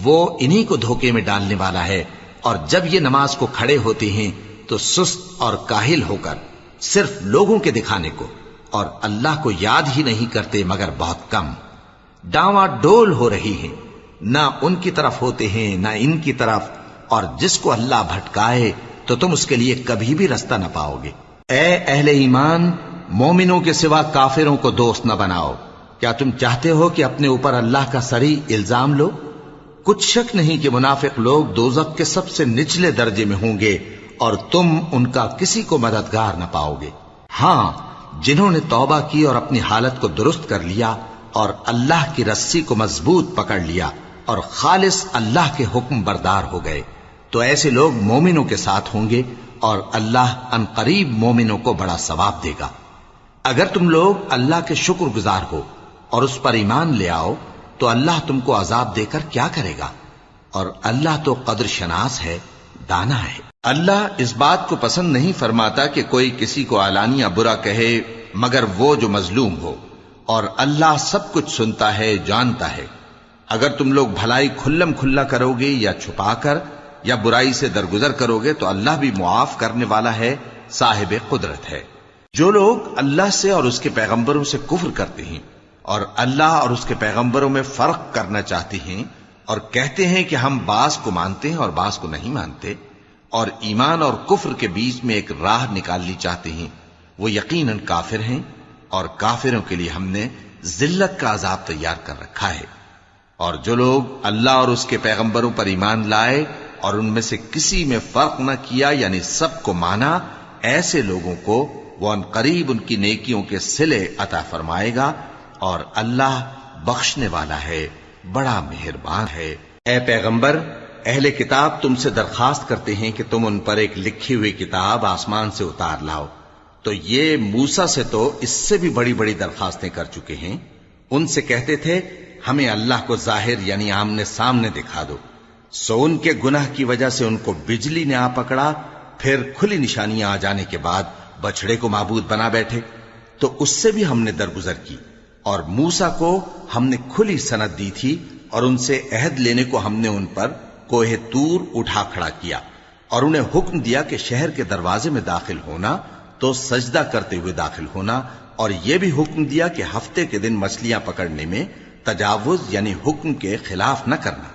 وہ انہی کو دھوکے میں ڈالنے والا ہے۔ اور جب یہ نماز کو کھڑے ہوتے ہیں تو سست اور کاہل ہو کر صرف لوگوں کے دکھانے کو، اور اللہ کو یاد ہی نہیں کرتے مگر بہت کم۔ ڈاواں ڈول ہو رہی ہیں، نہ ان کی طرف ہوتے ہیں نہ ان کی طرف، اور جس کو اللہ بھٹکائے تو تم اس کے لیے کبھی بھی رستہ نہ پاؤ گے۔ اے اہل ایمان، مومنوں کے سوا کافروں کو دوست نہ بناؤ۔ کیا تم چاہتے ہو کہ اپنے اوپر اللہ کا صریح الزام لو؟ کچھ شک نہیں کہ منافق لوگ دوزخ کے سب سے نچلے درجے میں ہوں گے، اور تم ان کا کسی کو مددگار نہ پاؤ گے۔ ہاں، جنہوں نے توبہ کی اور اپنی حالت کو درست کر لیا اور اللہ کی رسی کو مضبوط پکڑ لیا اور خالص اللہ کے حکم بردار ہو گئے، تو ایسے لوگ مومنوں کے ساتھ ہوں گے، اور اللہ ان قریب مومنوں کو بڑا ثواب دے گا۔ اگر تم لوگ اللہ کے شکر گزار ہو اور اس پر ایمان لے آؤ تو اللہ تم کو عذاب دے کر کیا کرے گا، اور اللہ تو قدر شناس ہے، دانا ہے۔ اللہ اس بات کو پسند نہیں فرماتا کہ کوئی کسی کو علانیہ برا کہے مگر وہ جو مظلوم ہو، اور اللہ سب کچھ سنتا ہے، جانتا ہے۔ اگر تم لوگ بھلائی کھلم کھلا کرو گے یا چھپا کر یا برائی سے درگزر کرو گے تو اللہ بھی معاف کرنے والا ہے، صاحب قدرت ہے۔ جو لوگ اللہ سے اور اس کے پیغمبروں سے کفر کرتے ہیں اور اللہ اور اس کے پیغمبروں میں فرق کرنا چاہتے ہیں اور کہتے ہیں کہ ہم بعض کو مانتے ہیں اور بعض کو نہیں مانتے، اور ایمان اور کفر کے بیچ میں ایک راہ نکالنی چاہتے ہیں، وہ یقیناً کافر ہیں، اور کافروں کے لیے ہم نے ذلت کا عذاب تیار کر رکھا ہے۔ اور جو لوگ اللہ اور اس کے پیغمبروں پر ایمان لائے اور ان میں سے کسی میں فرق نہ کیا یعنی سب کو مانا، ایسے لوگوں کو وہ ان قریب ان کی نیکیوں کے صلے عطا فرمائے گا، اور اللہ بخشنے والا ہے، بڑا مہربان ہے۔ اے پیغمبر، اہل کتاب تم سے درخواست کرتے ہیں کہ تم ان پر ایک لکھی ہوئی کتاب آسمان سے اتار لاؤ، تو یہ موسیٰ سے تو اس سے بھی بڑی بڑی درخواستیں کر چکے ہیں۔ ان سے کہتے تھے ہمیں اللہ کو ظاہر یعنی آمنے سامنے دکھا دو، سو ان کے گناہ کی وجہ سے ان کو بجلی نے آ پکڑا، پھر کھلی نشانیاں آ جانے کے بعد بچڑے کو معبود بنا بیٹھے، تو اس سے بھی ہم نے درگزر کی، اور موسیٰ کو ہم نے کھلی سند دی تھی، اور ان سے عہد لینے کو ہم نے ان پر کوہ طور اٹھا کھڑا کیا، اور انہیں حکم دیا کہ شہر کے دروازے میں داخل ہونا تو سجدہ کرتے ہوئے داخل ہونا، اور یہ بھی حکم دیا کہ ہفتے کے دن مچھلیاں پکڑنے میں تجاوز یعنی حکم کے خلاف نہ کرنا۔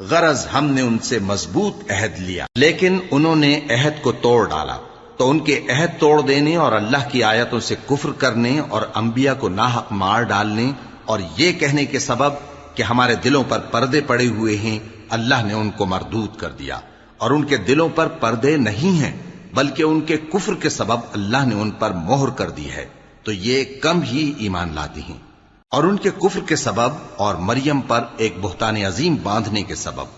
غرض ہم نے ان سے مضبوط عہد لیا، لیکن انہوں نے عہد کو توڑ ڈالا، تو ان کے عہد توڑ دینے اور اللہ کی آیتوں سے کفر کرنے اور انبیاء کو ناحق مار ڈالنے اور یہ کہنے کے سبب کہ ہمارے دلوں پر پردے پڑے ہوئے ہیں، اللہ نے ان کو مردود کر دیا، اور ان کے دلوں پر پردے نہیں ہیں بلکہ ان کے کفر کے سبب اللہ نے ان پر مہر کر دی ہے، تو یہ کم ہی ایمان لاتے ہیں۔ اور ان کے کفر کے سبب اور مریم پر ایک بہتان عظیم باندھنے کے سبب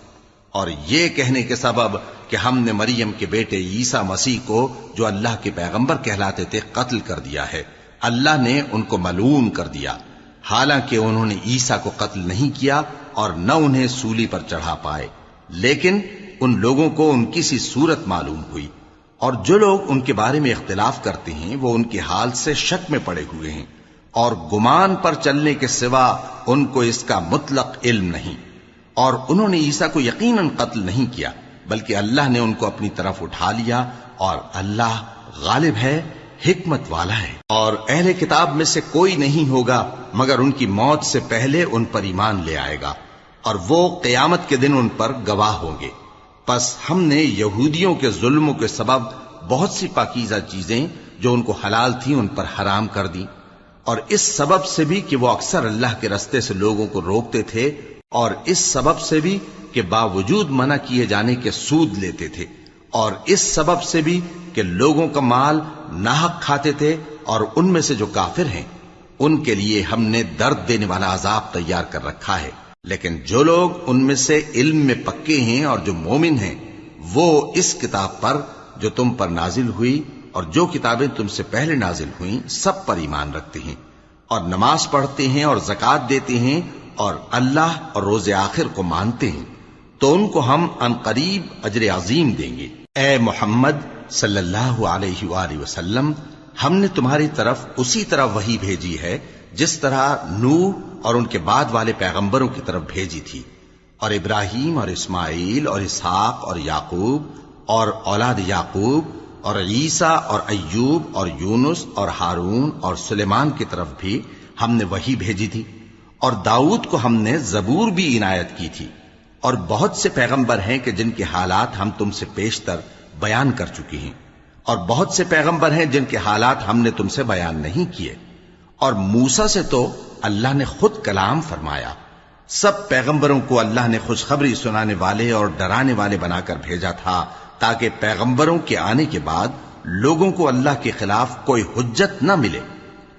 اور یہ کہنے کے سبب کہ ہم نے مریم کے بیٹے عیسیٰ مسیح کو جو اللہ کے پیغمبر کہلاتے تھے قتل کر دیا ہے، اللہ نے ان کو ملعون کر دیا، حالانکہ انہوں نے عیسیٰ کو قتل نہیں کیا اور نہ انہیں سولی پر چڑھا پائے، لیکن ان لوگوں کو ان کی سی صورت معلوم ہوئی، اور جو لوگ ان کے بارے میں اختلاف کرتے ہیں وہ ان کے حال سے شک میں پڑے ہوئے ہیں، اور گمان پر چلنے کے سوا ان کو اس کا مطلق علم نہیں، اور انہوں نے عیسیٰ کو یقیناً قتل نہیں کیا بلکہ اللہ نے ان کو اپنی طرف اٹھا لیا، اور اللہ غالب ہے، حکمت والا ہے۔ اور اہل کتاب میں سے کوئی نہیں ہوگا مگر ان کی موت سے پہلے ان پر ایمان لے آئے گا، اور وہ قیامت کے دن ان پر گواہ ہوں گے۔ پس ہم نے یہودیوں کے ظلموں کے سبب بہت سی پاکیزہ چیزیں جو ان کو حلال تھیں ان پر حرام کر دی، اور اس سبب سے بھی کہ وہ اکثر اللہ کے رستے سے لوگوں کو روکتے تھے، اور اس سبب سے بھی کہ باوجود منع کیے جانے کے سود لیتے تھے، اور اس سبب سے بھی کہ لوگوں کا مال ناحق کھاتے تھے، اور ان میں سے جو کافر ہیں ان کے لیے ہم نے درد دینے والا عذاب تیار کر رکھا ہے۔ لیکن جو لوگ ان میں سے علم میں پکے ہیں اور جو مومن ہیں وہ اس کتاب پر جو تم پر نازل ہوئی اور جو کتابیں تم سے پہلے نازل ہوئیں سب پر ایمان رکھتے ہیں، اور نماز پڑھتے ہیں اور زکوٰۃ دیتے ہیں، اور اللہ اور روز آخر کو مانتے ہیں، تو ان کو ہم عنقریب اجر عظیم دیں گے۔ اے محمد صلی اللہ علیہ وآلہ وسلم، ہم نے تمہاری طرف اسی طرح وحی بھیجی ہے جس طرح نوح اور ان کے بعد والے پیغمبروں کی طرف بھیجی تھی، اور ابراہیم اور اسماعیل اور اسحاق اور یعقوب اور اولاد یعقوب اور عیسیٰ اور ایوب اور یونس اور ہارون اور سلیمان کی طرف بھی ہم نے وحی بھیجی تھی، اور داؤد کو ہم نے زبور بھی عنایت کی تھی، اور بہت سے پیغمبر ہیں کہ جن کے حالات ہم تم سے پیشتر بیان کر چکے ہیں، اور بہت سے پیغمبر ہیں جن کے حالات ہم نے تم سے بیان نہیں کیے، اور موسیٰ سے تو اللہ نے خود کلام فرمایا۔ سب پیغمبروں کو اللہ نے خوشخبری سنانے والے اور ڈرانے والے بنا کر بھیجا تھا تاکہ پیغمبروں کے آنے کے بعد لوگوں کو اللہ کے خلاف کوئی حجت نہ ملے،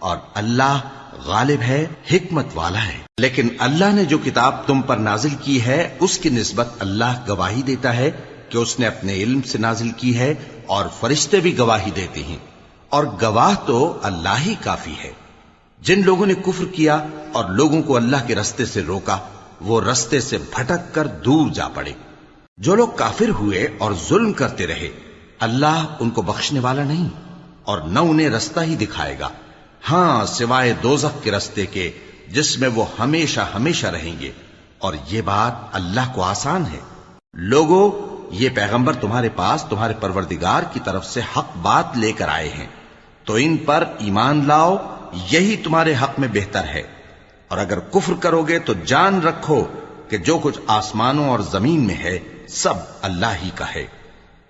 اور اللہ غالب ہے، حکمت والا ہے۔ لیکن اللہ نے جو کتاب تم پر نازل کی ہے اس کی نسبت اللہ گواہی دیتا ہے کہ اس نے اپنے علم سے نازل کی ہے، اور فرشتے بھی گواہی دیتے ہیں، اور گواہ تو اللہ ہی کافی ہے۔ جن لوگوں نے کفر کیا اور لوگوں کو اللہ کے رستے سے روکا وہ رستے سے بھٹک کر دور جا پڑے۔ جو لوگ کافر ہوئے اور ظلم کرتے رہے اللہ ان کو بخشنے والا نہیں، اور نہ انہیں رستہ ہی دکھائے گا، ہاں سوائے دوزخ کے رستے کے جس میں وہ ہمیشہ ہمیشہ رہیں گے، اور یہ بات اللہ کو آسان ہے۔ لوگو، یہ پیغمبر تمہارے پاس تمہارے پروردگار کی طرف سے حق بات لے کر آئے ہیں، تو ان پر ایمان لاؤ، یہی تمہارے حق میں بہتر ہے، اور اگر کفر کرو گے تو جان رکھو کہ جو کچھ آسمانوں اور زمین میں ہے سب اللہ ہی کا ہے،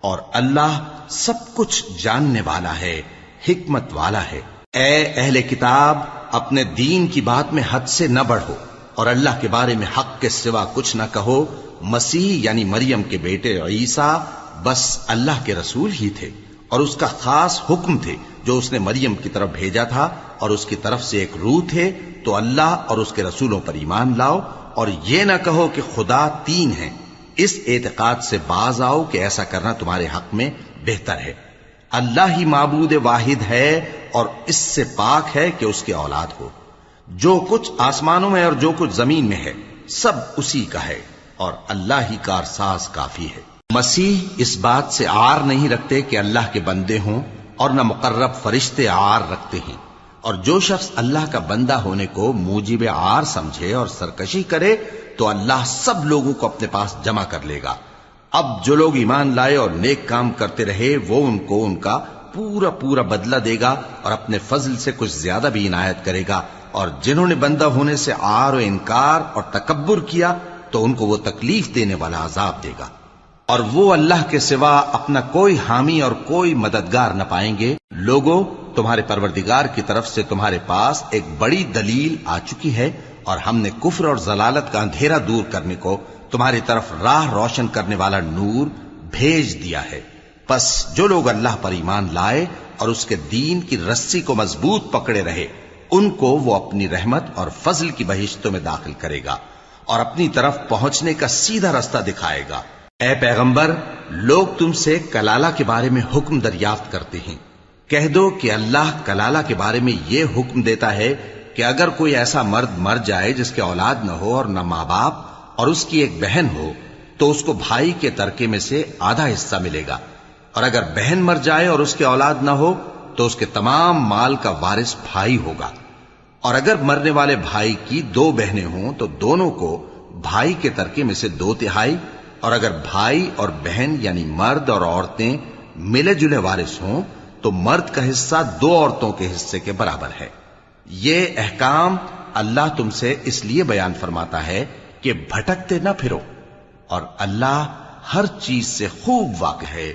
اور اللہ سب کچھ جاننے والا ہے، حکمت والا ہے۔ اے اہل کتاب، اپنے دین کی بات میں حد سے نہ بڑھو، اور اللہ کے بارے میں حق کے سوا کچھ نہ کہو۔ مسیح یعنی مریم کے بیٹے عیسیٰ بس اللہ کے رسول ہی تھے، اور اس کا خاص حکم تھے جو اس نے مریم کی طرف بھیجا تھا، اور اس کی طرف سے ایک روح تھے، تو اللہ اور اس کے رسولوں پر ایمان لاؤ، اور یہ نہ کہو کہ خدا تین ہیں، اس اعتقاد سے باز آؤ کہ ایسا کرنا تمہارے حق میں بہتر ہے۔ اللہ ہی معبود واحد ہے اور اس سے پاک ہے کہ اس کی اولاد ہو۔ جو کچھ آسمانوں میں اور جو کچھ زمین میں ہے سب اسی کا ہے، اور اللہ ہی کارساز کافی ہے۔ مسیح اس بات سے عار نہیں رکھتے کہ اللہ کے بندے ہوں، اور نہ مقرب فرشتے عار رکھتے ہیں، اور جو شخص اللہ کا بندہ ہونے کو موجب عار سمجھے اور سرکشی کرے تو اللہ سب لوگوں کو اپنے پاس جمع کر لے گا۔ اب جو لوگ ایمان لائے اور نیک کام کرتے رہے وہ ان کو ان کا پورا پورا بدلہ دے گا، اور اپنے فضل سے کچھ زیادہ بھی عنایت کرے گا، اور جنہوں نے بندہ ہونے سے عار و انکار اور تکبر کیا تو ان کو وہ تکلیف دینے والا عذاب دے گا، اور وہ اللہ کے سوا اپنا کوئی حامی اور کوئی مددگار نہ پائیں گے۔ لوگوں، تمہارے پروردگار کی طرف سے تمہارے پاس ایک بڑی دلیل آ چکی ہے، اور ہم نے کفر اور ضلالت کا اندھیرا دور کرنے کو تمہاری طرف راہ روشن کرنے والا نور بھیج دیا ہے۔ پس جو لوگ اللہ پر ایمان لائے اور اس کے دین کی رسی کو مضبوط پکڑے رہے ان کو وہ اپنی رحمت اور فضل کی بہشتوں میں داخل کرے گا، اور اپنی طرف پہنچنے کا سیدھا راستہ دکھائے گا۔ اے پیغمبر، لوگ تم سے کلالہ کے بارے میں حکم دریافت کرتے ہیں، کہہ دو کہ اللہ کلالہ کے بارے میں یہ حکم دیتا ہے کہ اگر کوئی ایسا مرد مر جائے جس کے اولاد نہ ہو اور نہ ماں باپ اور اس کی ایک بہن ہو تو اس کو بھائی کے ترکے میں سے آدھا حصہ ملے گا، اور اگر بہن مر جائے اور اس کے اولاد نہ ہو تو اس کے تمام مال کا وارث بھائی ہوگا، اور اگر مرنے والے بھائی کی 2 بہنیں ہوں تو دونوں کو بھائی کے ترکے میں سے 2/3، اور اگر بھائی اور بہن یعنی مرد اور عورتیں ملے جلے وارث ہوں تو مرد کا حصہ 2 عورتوں کے حصے کے برابر ہے۔ یہ احکام اللہ تم سے اس لیے بیان فرماتا ہے کہ بھٹکتے نہ پھرو، اور اللہ ہر چیز سے خوب واقف ہے۔